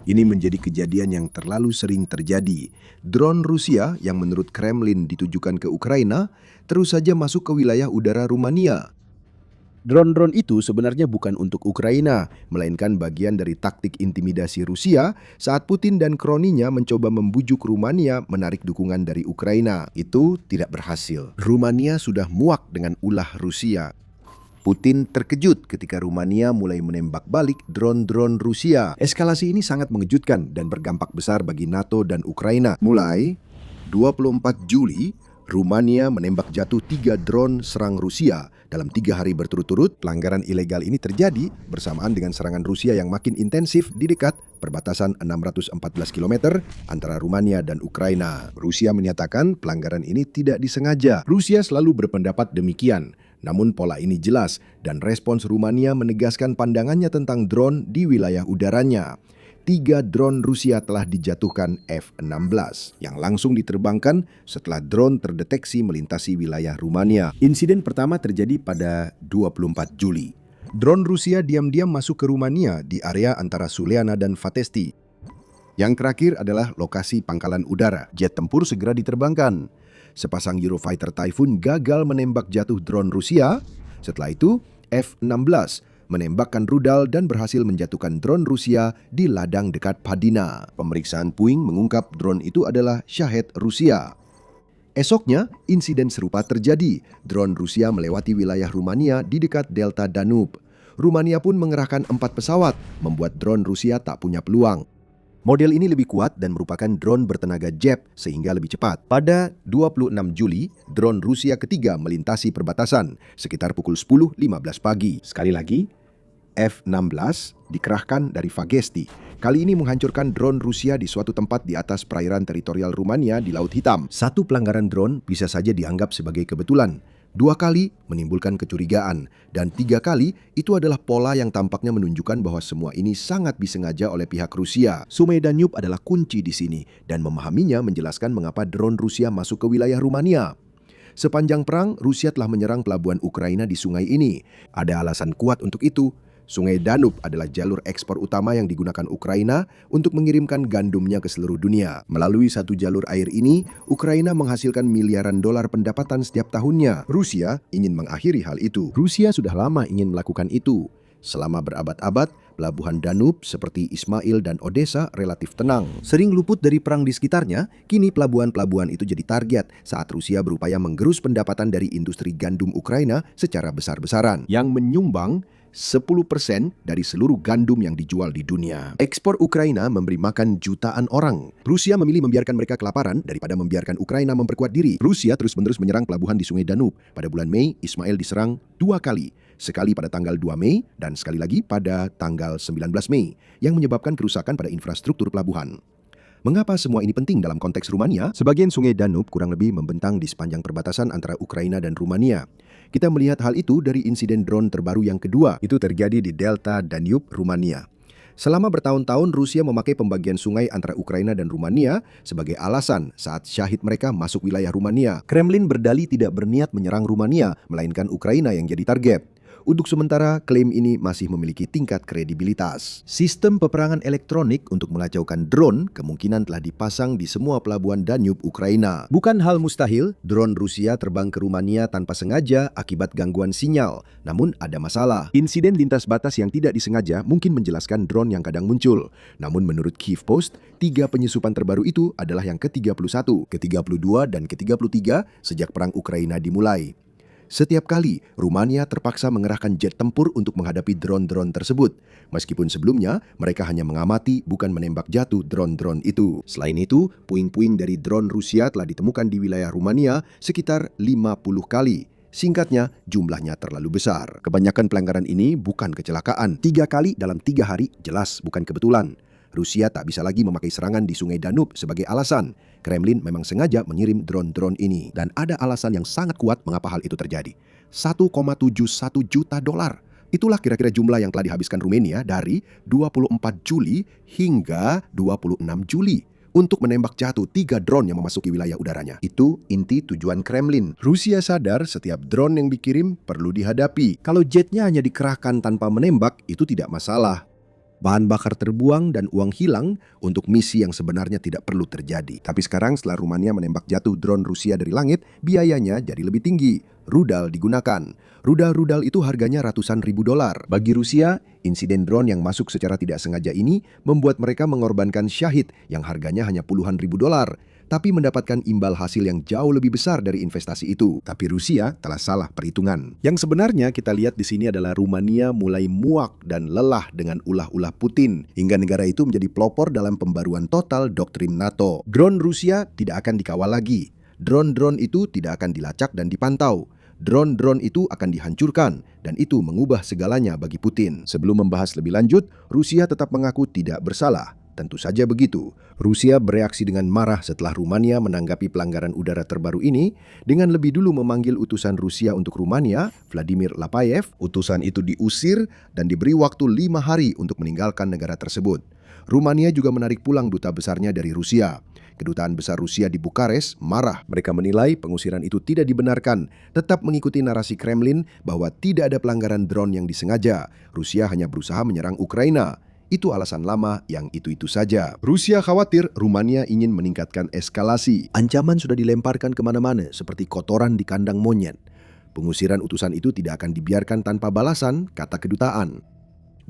S1: Ini menjadi kejadian yang terlalu sering terjadi. Drone Rusia yang menurut Kremlin ditujukan ke Ukraina terus saja masuk ke wilayah udara Rumania. Drone-drone itu sebenarnya bukan untuk Ukraina, melainkan bagian dari taktik intimidasi Rusia saat Putin dan kroninya mencoba membujuk Rumania menarik dukungan dari Ukraina. Itu tidak berhasil. Rumania sudah muak dengan ulah Rusia. Putin terkejut ketika Rumania mulai menembak balik drone-drone Rusia. Eskalasi ini sangat mengejutkan dan berdampak besar bagi NATO dan Ukraina. Mulai 24 Juli, Rumania menembak jatuh 3 drone serang Rusia. Dalam 3 hari berturut-turut, pelanggaran ilegal ini terjadi bersamaan dengan serangan Rusia yang makin intensif di dekat perbatasan 614 km antara Rumania dan Ukraina. Rusia menyatakan pelanggaran ini tidak disengaja. Rusia selalu berpendapat demikian. Namun pola ini jelas dan respons Rumania menegaskan pandangannya tentang drone di wilayah udaranya. 3 drone Rusia telah dijatuhkan F-16 yang langsung diterbangkan setelah drone terdeteksi melintasi wilayah Rumania. Insiden pertama terjadi pada 24 Juli. Drone Rusia diam-diam masuk ke Rumania di area antara Suleana dan Fatesti. Yang terakhir adalah lokasi pangkalan udara. Jet tempur segera diterbangkan. Sepasang Eurofighter Typhoon gagal menembak jatuh drone Rusia. Setelah itu, F-16 menembakkan rudal dan berhasil menjatuhkan drone Rusia di ladang dekat Padina. Pemeriksaan puing mengungkap drone itu adalah Shahed Rusia. Esoknya, insiden serupa terjadi. Drone Rusia melewati wilayah Rumania di dekat Delta Danube. Rumania pun mengerahkan 4 pesawat, membuat drone Rusia tak punya peluang. Model ini lebih kuat dan merupakan drone bertenaga jet sehingga lebih cepat. Pada 26 Juli, drone Rusia ketiga melintasi perbatasan sekitar pukul 10.15 pagi. Sekali lagi, F-16 dikerahkan dari Fagesti. Kali ini menghancurkan drone Rusia di suatu tempat di atas perairan teritorial Rumania di Laut Hitam. Satu pelanggaran drone bisa saja dianggap sebagai kebetulan. 2 kali menimbulkan kecurigaan, dan 3 kali itu adalah pola yang tampaknya menunjukkan bahwa semua ini sangat disengaja oleh pihak Rusia. Sungai Danube adalah kunci di sini, dan memahaminya menjelaskan mengapa drone Rusia masuk ke wilayah Rumania. Sepanjang perang, Rusia telah menyerang pelabuhan Ukraina di sungai ini. Ada alasan kuat untuk itu. Sungai Danube adalah jalur ekspor utama yang digunakan Ukraina untuk mengirimkan gandumnya ke seluruh dunia. Melalui satu jalur air ini, Ukraina menghasilkan miliaran dolar pendapatan setiap tahunnya. Rusia ingin mengakhiri hal itu. Rusia sudah lama ingin melakukan itu. Selama berabad-abad, pelabuhan Danube seperti Ismail dan Odessa relatif tenang. Sering luput dari perang di sekitarnya, kini pelabuhan-pelabuhan itu jadi target saat Rusia berupaya menggerus pendapatan dari industri gandum Ukraina secara besar-besaran, yang menyumbang 10% dari seluruh gandum yang dijual di dunia. Ekspor Ukraina memberi makan jutaan orang. Rusia memilih membiarkan mereka kelaparan daripada membiarkan Ukraina memperkuat diri. Rusia terus-menerus menyerang pelabuhan di Sungai Danube. Pada bulan Mei, Ismail diserang 2 kali. Sekali pada tanggal 2 Mei dan sekali lagi pada tanggal 19 Mei, yang menyebabkan kerusakan pada infrastruktur pelabuhan. Mengapa semua ini penting dalam konteks Rumania? Sebagian Sungai Danube kurang lebih membentang di sepanjang perbatasan antara Ukraina dan Rumania. Kita melihat hal itu dari insiden drone terbaru yang kedua. Itu terjadi di Delta Danube, Rumania. Selama bertahun-tahun, Rusia memakai pembagian sungai antara Ukraina dan Rumania sebagai alasan saat syahid mereka masuk wilayah Rumania. Kremlin berdalih tidak berniat menyerang Rumania, melainkan Ukraina yang jadi target. Untuk sementara, klaim ini masih memiliki tingkat kredibilitas. Sistem peperangan elektronik untuk melacaukan drone kemungkinan telah dipasang di semua pelabuhan Danube Ukraina. Bukan hal mustahil, drone Rusia terbang ke Rumania tanpa sengaja akibat gangguan sinyal. Namun ada masalah. Insiden lintas batas yang tidak disengaja mungkin menjelaskan drone yang kadang muncul. Namun menurut Kyiv Post, 3 penyusupan terbaru itu adalah yang ke-31, ke-32, dan ke-33 sejak perang Ukraina dimulai. Setiap kali, Rumania terpaksa mengerahkan jet tempur untuk menghadapi drone-drone tersebut. Meskipun sebelumnya, mereka hanya mengamati bukan menembak jatuh drone-drone itu. Selain itu, puing-puing dari drone Rusia telah ditemukan di wilayah Rumania sekitar 50 kali. Singkatnya, jumlahnya terlalu besar. Kebanyakan pelanggaran ini bukan kecelakaan. 3 kali dalam 3 hari jelas bukan kebetulan. Rusia tak bisa lagi memakai serangan di Sungai Danube sebagai alasan. Kremlin memang sengaja mengirim drone-drone ini. Dan ada alasan yang sangat kuat mengapa hal itu terjadi. 1,71 juta dolar. Itulah kira-kira jumlah yang telah dihabiskan Rumania dari 24 Juli hingga 26 Juli untuk menembak jatuh 3 drone yang memasuki wilayah udaranya. Itu inti tujuan Kremlin. Rusia sadar setiap drone yang dikirim perlu dihadapi. Kalau jetnya hanya dikerahkan tanpa menembak, itu tidak masalah. Bahan bakar terbuang dan uang hilang untuk misi yang sebenarnya tidak perlu terjadi. Tapi sekarang setelah Rumania menembak jatuh drone Rusia dari langit, biayanya jadi lebih tinggi. Rudal digunakan. Rudal-rudal itu harganya ratusan ribu dolar. Bagi Rusia, insiden drone yang masuk secara tidak sengaja ini membuat mereka mengorbankan syahid yang harganya hanya puluhan ribu dolar. tapi mendapatkan imbal hasil yang jauh lebih besar dari investasi itu. Tapi Rusia telah salah perhitungan. Yang sebenarnya kita lihat di sini adalah Rumania mulai muak dan lelah dengan ulah-ulah Putin, hingga negara itu menjadi pelopor dalam pembaruan total doktrin NATO. Drone Rusia tidak akan dikawal lagi. Drone-drone itu tidak akan dilacak dan dipantau. Drone-drone itu akan dihancurkan, dan itu mengubah segalanya bagi Putin. Sebelum membahas lebih lanjut, Rusia tetap mengaku tidak bersalah. Tentu saja begitu. Rusia bereaksi dengan marah setelah Rumania menanggapi pelanggaran udara terbaru ini dengan lebih dulu memanggil utusan Rusia untuk Rumania, Vladimir Lapayev. Utusan itu diusir dan diberi waktu 5 hari untuk meninggalkan negara tersebut. Rumania juga menarik pulang duta besarnya dari Rusia. Kedutaan besar Rusia di Bukares marah. Mereka menilai pengusiran itu tidak dibenarkan, tetap mengikuti narasi Kremlin bahwa tidak ada pelanggaran drone yang disengaja. Rusia hanya berusaha menyerang Ukraina. Itu alasan lama yang itu-itu saja. Rusia khawatir Rumania ingin meningkatkan eskalasi. Ancaman sudah dilemparkan kemana-mana seperti kotoran di kandang monyet. Pengusiran utusan itu tidak akan dibiarkan tanpa balasan, kata kedutaan.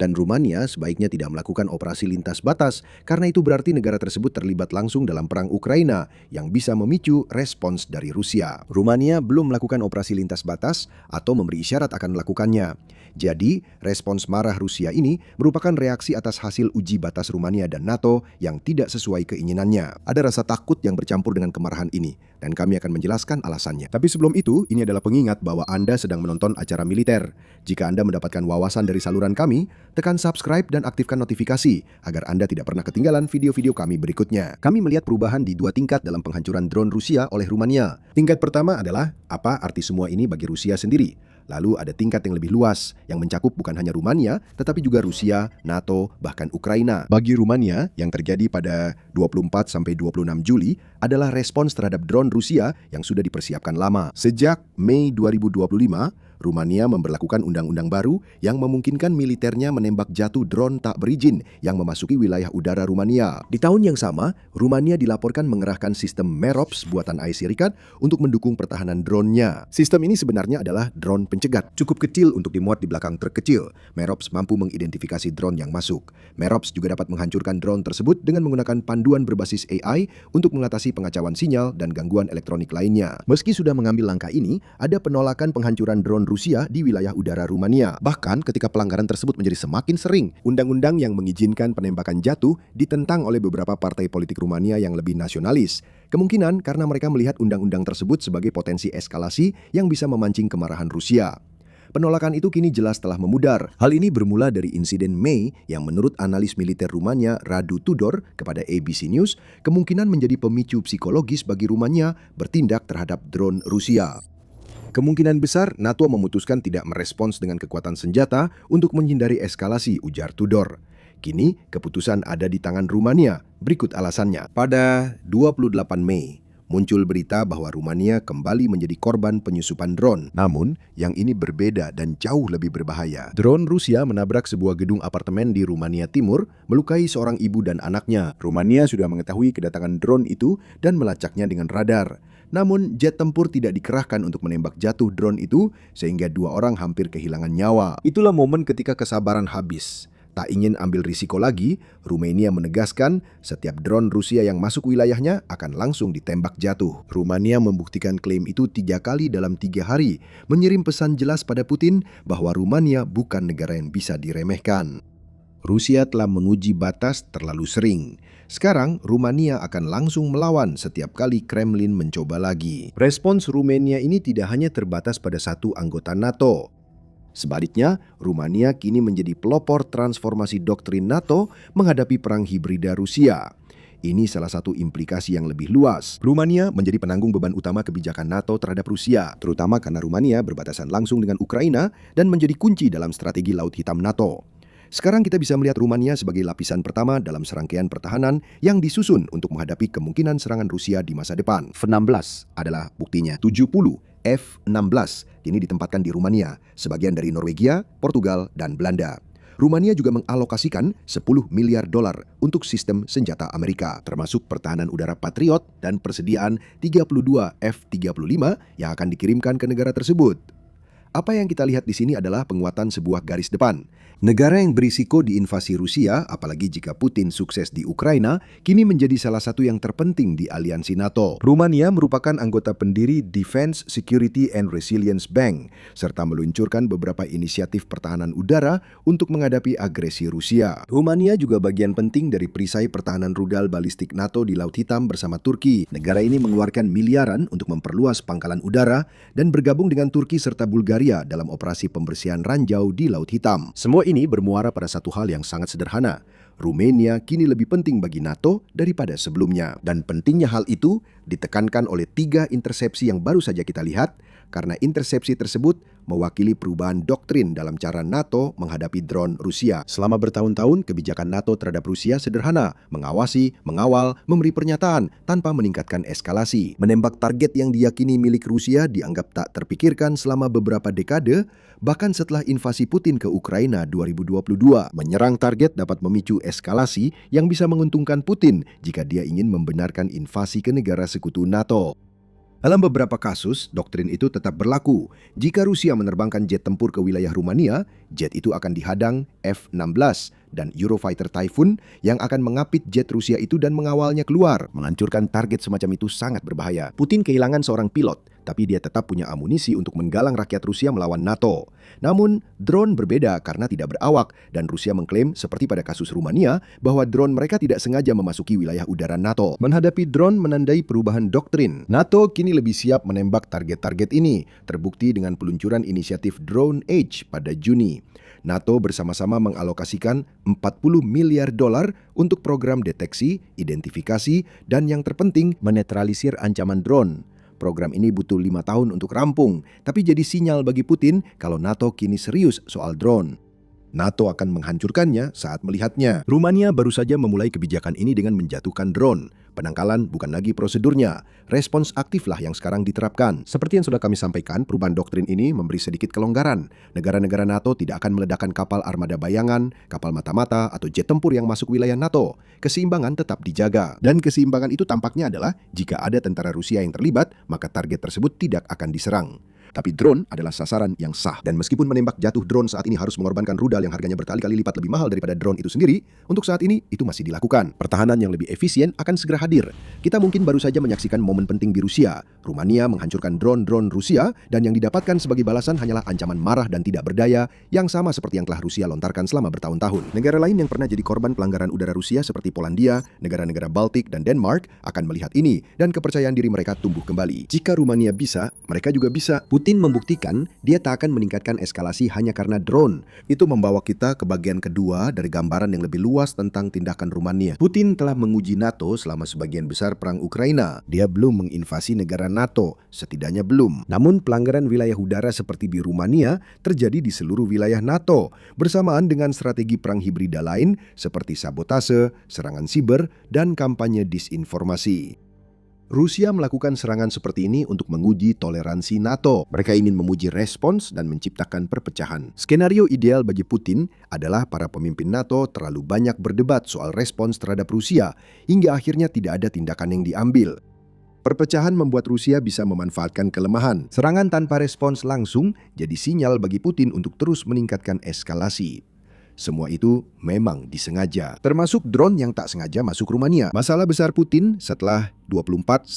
S1: Dan Rumania sebaiknya tidak melakukan operasi lintas batas karena itu berarti negara tersebut terlibat langsung dalam perang Ukraina yang bisa memicu respons dari Rusia. Rumania belum melakukan operasi lintas batas atau memberi isyarat akan melakukannya. Jadi, respons marah Rusia ini merupakan reaksi atas hasil uji batas Rumania dan NATO yang tidak sesuai keinginannya. Ada rasa takut yang bercampur dengan kemarahan ini, dan kami akan menjelaskan alasannya. Tapi sebelum itu, ini adalah pengingat bahwa Anda sedang menonton acara militer. Jika Anda mendapatkan wawasan dari saluran kami, tekan subscribe dan aktifkan notifikasi agar Anda tidak pernah ketinggalan video-video kami berikutnya. Kami melihat perubahan di 2 tingkat dalam penghancuran drone Rusia oleh Rumania. Tingkat pertama adalah apa arti semua ini bagi Rusia sendiri. Lalu ada tingkat yang lebih luas, yang mencakup bukan hanya Rumania, tetapi juga Rusia, NATO, bahkan Ukraina. Bagi Rumania, yang terjadi pada 24-26 Juli adalah respons terhadap drone Rusia yang sudah dipersiapkan lama. Sejak Mei 2025, Rumania memberlakukan undang-undang baru yang memungkinkan militernya menembak jatuh drone tak berizin yang memasuki wilayah udara Rumania. Di tahun yang sama, Rumania dilaporkan mengerahkan sistem Merops buatan AS Serikat untuk mendukung pertahanan drone-nya. Sistem ini sebenarnya adalah drone pencegat, cukup kecil untuk dimuat di belakang truk kecil. Merops mampu mengidentifikasi drone yang masuk. Merops juga dapat menghancurkan drone tersebut dengan menggunakan panduan berbasis AI untuk mengatasi pengacauan sinyal dan gangguan elektronik lainnya. Meski sudah mengambil langkah ini, ada penolakan penghancuran drone Rusia di wilayah udara Rumania. Bahkan ketika pelanggaran tersebut menjadi semakin sering, undang-undang yang mengizinkan penembakan jatuh ditentang oleh beberapa partai politik Rumania yang lebih nasionalis. Kemungkinan karena mereka melihat undang-undang tersebut sebagai potensi eskalasi yang bisa memancing kemarahan Rusia. Penolakan itu kini jelas telah memudar. Hal ini bermula dari insiden Mei yang menurut analis militer Rumania Radu Tudor kepada ABC News kemungkinan menjadi pemicu psikologis bagi Rumania bertindak terhadap drone Rusia. Kemungkinan besar NATO memutuskan tidak merespons dengan kekuatan senjata untuk menghindari eskalasi, ujar Tudor. Kini keputusan ada di tangan Rumania. Berikut alasannya. Pada 28 Mei, muncul berita bahwa Rumania kembali menjadi korban penyusupan drone. Namun, yang ini berbeda dan jauh lebih berbahaya. Drone Rusia menabrak sebuah gedung apartemen di Rumania Timur, melukai seorang ibu dan anaknya. Rumania sudah mengetahui kedatangan drone itu dan melacaknya dengan radar. Namun, jet tempur tidak dikerahkan untuk menembak jatuh drone itu, sehingga 2 orang hampir kehilangan nyawa. Itulah momen ketika kesabaran habis. Tak ingin ambil risiko lagi, Rumania menegaskan setiap drone Rusia yang masuk wilayahnya akan langsung ditembak jatuh. Rumania membuktikan klaim itu 3 kali dalam 3 hari, mengirim pesan jelas pada Putin bahwa Rumania bukan negara yang bisa diremehkan. Rusia telah menguji batas terlalu sering. Sekarang, Rumania akan langsung melawan setiap kali Kremlin mencoba lagi. Respons Rumania ini tidak hanya terbatas pada satu anggota NATO. Sebaliknya, Rumania kini menjadi pelopor transformasi doktrin NATO menghadapi perang hibrida Rusia. Ini salah satu implikasi yang lebih luas. Rumania menjadi penanggung beban utama kebijakan NATO terhadap Rusia, terutama karena Rumania berbatasan langsung dengan Ukraina dan menjadi kunci dalam strategi Laut Hitam NATO. Sekarang kita bisa melihat Rumania sebagai lapisan pertama dalam serangkaian pertahanan yang disusun untuk menghadapi kemungkinan serangan Rusia di masa depan. F-16 adalah buktinya. 70 F-16 kini ditempatkan di Rumania, sebagian dari Norwegia, Portugal, dan Belanda. Rumania juga mengalokasikan 10 miliar dolar untuk sistem senjata Amerika, termasuk pertahanan udara Patriot dan persediaan 32 F-35 yang akan dikirimkan ke negara tersebut. Apa yang kita lihat di sini adalah penguatan sebuah garis depan. Negara yang berisiko diinvasi Rusia, apalagi jika Putin sukses di Ukraina, kini menjadi salah satu yang terpenting di aliansi NATO. Rumania merupakan anggota pendiri Defense, Security and Resilience Bank, serta meluncurkan beberapa inisiatif pertahanan udara untuk menghadapi agresi Rusia. Rumania juga bagian penting dari perisai pertahanan rudal balistik NATO di Laut Hitam bersama Turki. Negara ini mengeluarkan miliaran untuk memperluas pangkalan udara dan bergabung dengan Turki serta Bulgaria dalam operasi pembersihan ranjau di Laut Hitam. Semua ini bermuara pada satu hal yang sangat sederhana. Rumania kini lebih penting bagi NATO daripada sebelumnya. Dan pentingnya hal itu ditekankan oleh 3 intersepsi yang baru saja kita lihat, karena intersepsi tersebut mewakili perubahan doktrin dalam cara NATO menghadapi drone Rusia. Selama bertahun-tahun, kebijakan NATO terhadap Rusia sederhana, mengawasi, mengawal, memberi pernyataan tanpa meningkatkan eskalasi. Menembak target yang diyakini milik Rusia dianggap tak terpikirkan selama beberapa dekade, bahkan setelah invasi Putin ke Ukraina 2022. Menyerang target dapat memicu eskalasi yang bisa menguntungkan Putin jika dia ingin membenarkan invasi ke negara sekutu NATO. Dalam beberapa kasus, doktrin itu tetap berlaku. Jika Rusia menerbangkan jet tempur ke wilayah Rumania, jet itu akan dihadang F-16 dan Eurofighter Typhoon yang akan mengapit jet Rusia itu dan mengawalnya keluar. Menghancurkan target semacam itu sangat berbahaya. Putin kehilangan seorang pilot, tapi dia tetap punya amunisi untuk menggalang rakyat Rusia melawan NATO. Namun, drone berbeda karena tidak berawak, dan Rusia mengklaim, seperti pada kasus Rumania, bahwa drone mereka tidak sengaja memasuki wilayah udara NATO. Menghadapi drone menandai perubahan doktrin. NATO kini lebih siap menembak target-target ini, terbukti dengan peluncuran inisiatif Drone Age pada Juni. NATO bersama-sama mengalokasikan $40 miliar untuk program deteksi, identifikasi, dan yang terpenting, menetralisir ancaman drone. Program ini butuh 5 tahun untuk rampung, tapi jadi sinyal bagi Putin kalau NATO kini serius soal drone. NATO akan menghancurkannya saat melihatnya. Rumania baru saja memulai kebijakan ini dengan menjatuhkan drone. Penangkalan bukan lagi prosedurnya, respons aktiflah yang sekarang diterapkan. Seperti yang sudah kami sampaikan, perubahan doktrin ini memberi sedikit kelonggaran. Negara-negara NATO tidak akan meledakkan kapal armada bayangan, kapal mata-mata, atau jet tempur yang masuk wilayah NATO. Keseimbangan tetap dijaga. Dan keseimbangan itu tampaknya adalah jika ada tentara Rusia yang terlibat, maka target tersebut tidak akan diserang. Tapi drone adalah sasaran yang sah. Dan meskipun menembak jatuh drone saat ini harus mengorbankan rudal yang harganya berkali-kali lipat lebih mahal daripada drone itu sendiri, untuk saat ini itu masih dilakukan. Pertahanan yang lebih efisien akan segera hadir. Kita mungkin baru saja menyaksikan momen penting di Rusia. Rumania menghancurkan drone-drone Rusia, dan yang didapatkan sebagai balasan hanyalah ancaman marah dan tidak berdaya yang sama seperti yang telah Rusia lontarkan selama bertahun-tahun. Negara lain yang pernah jadi korban pelanggaran udara Rusia seperti Polandia, negara-negara Baltik, dan Denmark akan melihat ini, dan kepercayaan diri mereka tumbuh kembali. Jika Rumania bisa, mereka juga bisa. Putin membuktikan dia tak akan meningkatkan eskalasi hanya karena drone. Itu membawa kita ke bagian kedua dari gambaran yang lebih luas tentang tindakan Rumania. Putin telah menguji NATO selama sebagian besar perang Ukraina. Dia belum menginvasi negara NATO, setidaknya belum. Namun pelanggaran wilayah udara seperti di Rumania terjadi di seluruh wilayah NATO, bersamaan dengan strategi perang hibrida lain seperti sabotase, serangan siber, dan kampanye disinformasi. Rusia melakukan serangan seperti ini untuk menguji toleransi NATO. Mereka ingin memuji respons dan menciptakan perpecahan. Skenario ideal bagi Putin adalah para pemimpin NATO terlalu banyak berdebat soal respons terhadap Rusia, hingga akhirnya tidak ada tindakan yang diambil. Perpecahan membuat Rusia bisa memanfaatkan kelemahan. Serangan tanpa respons langsung jadi sinyal bagi Putin untuk terus meningkatkan eskalasi. Semua itu memang disengaja, termasuk drone yang tak sengaja masuk Rumania. Masalah besar Putin setelah 24-26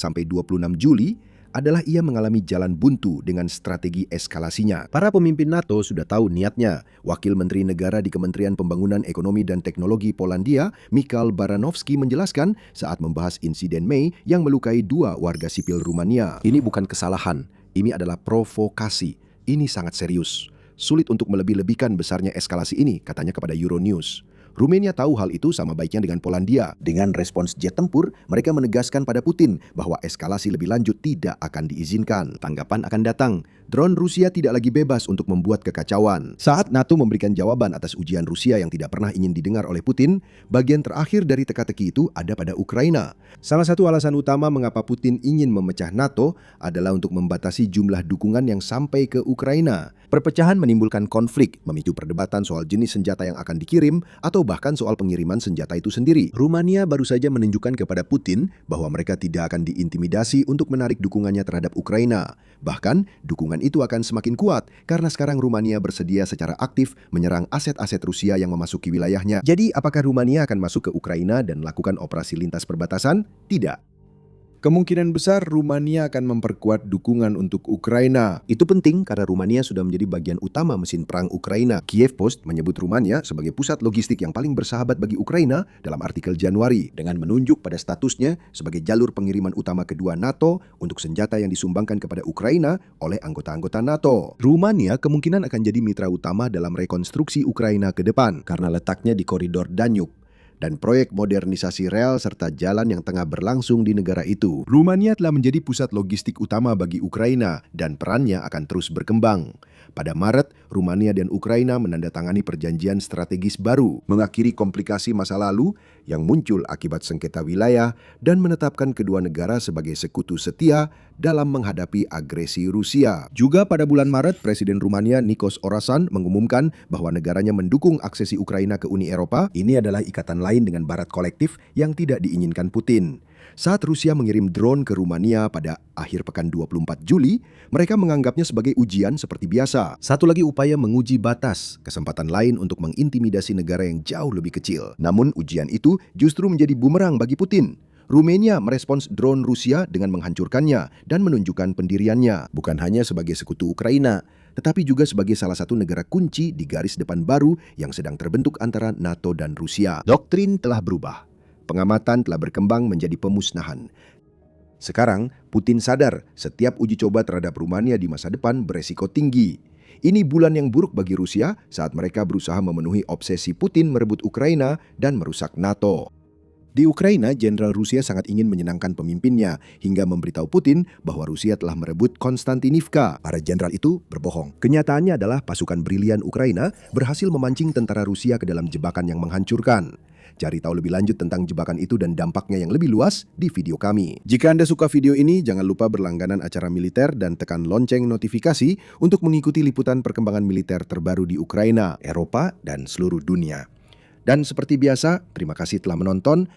S1: Juli adalah ia mengalami jalan buntu dengan strategi eskalasinya. Para pemimpin NATO sudah tahu niatnya. Wakil Menteri Negara di Kementerian Pembangunan Ekonomi dan Teknologi Polandia, Michał Baranowski, menjelaskan saat membahas insiden Mei yang melukai 2 warga sipil Rumania. Ini bukan kesalahan, ini adalah provokasi. Ini sangat serius. Sulit untuk melebih-lebihkan besarnya eskalasi ini, katanya kepada Euronews. Rumania tahu hal itu sama baiknya dengan Polandia. Dengan respons jet tempur, mereka menegaskan pada Putin bahwa eskalasi lebih lanjut tidak akan diizinkan. Tanggapan akan datang. Drone Rusia tidak lagi bebas untuk membuat kekacauan. Saat NATO memberikan jawaban atas ujian Rusia yang tidak pernah ingin didengar oleh Putin, bagian terakhir dari teka-teki itu ada pada Ukraina. Salah satu alasan utama mengapa Putin ingin memecah NATO adalah untuk membatasi jumlah dukungan yang sampai ke Ukraina. Perpecahan menimbulkan konflik, memicu perdebatan soal jenis senjata yang akan dikirim, atau bahkan soal pengiriman senjata itu sendiri. Rumania baru saja menunjukkan kepada Putin bahwa mereka tidak akan diintimidasi untuk menarik dukungannya terhadap Ukraina. Bahkan, dukungan itu akan semakin kuat karena sekarang Rumania bersedia secara aktif menyerang aset-aset Rusia yang memasuki wilayahnya. Jadi, apakah Rumania akan masuk ke Ukraina dan melakukan operasi lintas perbatasan? Tidak.
S2: Kemungkinan besar Rumania akan memperkuat dukungan untuk Ukraina.
S1: Itu penting karena Rumania sudah menjadi bagian utama mesin perang Ukraina. Kiev Post menyebut Rumania sebagai pusat logistik yang paling bersahabat bagi Ukraina dalam artikel Januari, dengan menunjuk pada statusnya sebagai jalur pengiriman utama kedua NATO untuk senjata yang disumbangkan kepada Ukraina oleh anggota-anggota NATO. Rumania kemungkinan akan jadi mitra utama dalam rekonstruksi Ukraina ke depan karena letaknya di koridor Danube dan proyek modernisasi rel serta jalan yang tengah berlangsung di negara itu. Rumania telah menjadi pusat logistik utama bagi Ukraina dan perannya akan terus berkembang. Pada Maret, Rumania dan Ukraina menandatangani perjanjian strategis baru, mengakhiri komplikasi masa lalu yang muncul akibat sengketa wilayah dan menetapkan kedua negara sebagai sekutu setia dalam menghadapi agresi Rusia. Juga pada bulan Maret, Presiden Rumania Nikos Orasan mengumumkan bahwa negaranya mendukung aksesi Ukraina ke Uni Eropa. Ini adalah ikatan lain dengan Barat kolektif yang tidak diinginkan Putin. Saat Rusia mengirim drone ke Rumania pada akhir pekan 24 Juli, mereka menganggapnya sebagai ujian seperti biasa. Satu lagi upaya menguji batas, kesempatan lain untuk mengintimidasi negara yang jauh lebih kecil. Namun ujian itu justru menjadi bumerang bagi Putin. Rumania merespons drone Rusia dengan menghancurkannya dan menunjukkan pendiriannya, bukan hanya sebagai sekutu Ukraina, tetapi juga sebagai salah satu negara kunci di garis depan baru yang sedang terbentuk antara NATO dan Rusia. Doktrin telah berubah. Pengamatan telah berkembang menjadi pemusnahan. Sekarang, Putin sadar setiap uji coba terhadap Rumania di masa depan beresiko tinggi. Ini bulan yang buruk bagi Rusia saat mereka berusaha memenuhi obsesi Putin merebut Ukraina dan merusak NATO. Di Ukraina, Jenderal Rusia sangat ingin menyenangkan pemimpinnya hingga memberitahu Putin bahwa Rusia telah merebut Konstantinivka. Para jenderal itu berbohong. Kenyataannya adalah pasukan brilian Ukraina berhasil memancing tentara Rusia ke dalam jebakan yang menghancurkan. Cari tahu lebih lanjut tentang jebakan itu dan dampaknya yang lebih luas di video kami. Jika Anda suka video ini, jangan lupa berlangganan acara militer dan tekan lonceng notifikasi untuk mengikuti liputan perkembangan militer terbaru di Ukraina, Eropa, dan seluruh dunia. Dan seperti biasa, terima kasih telah menonton.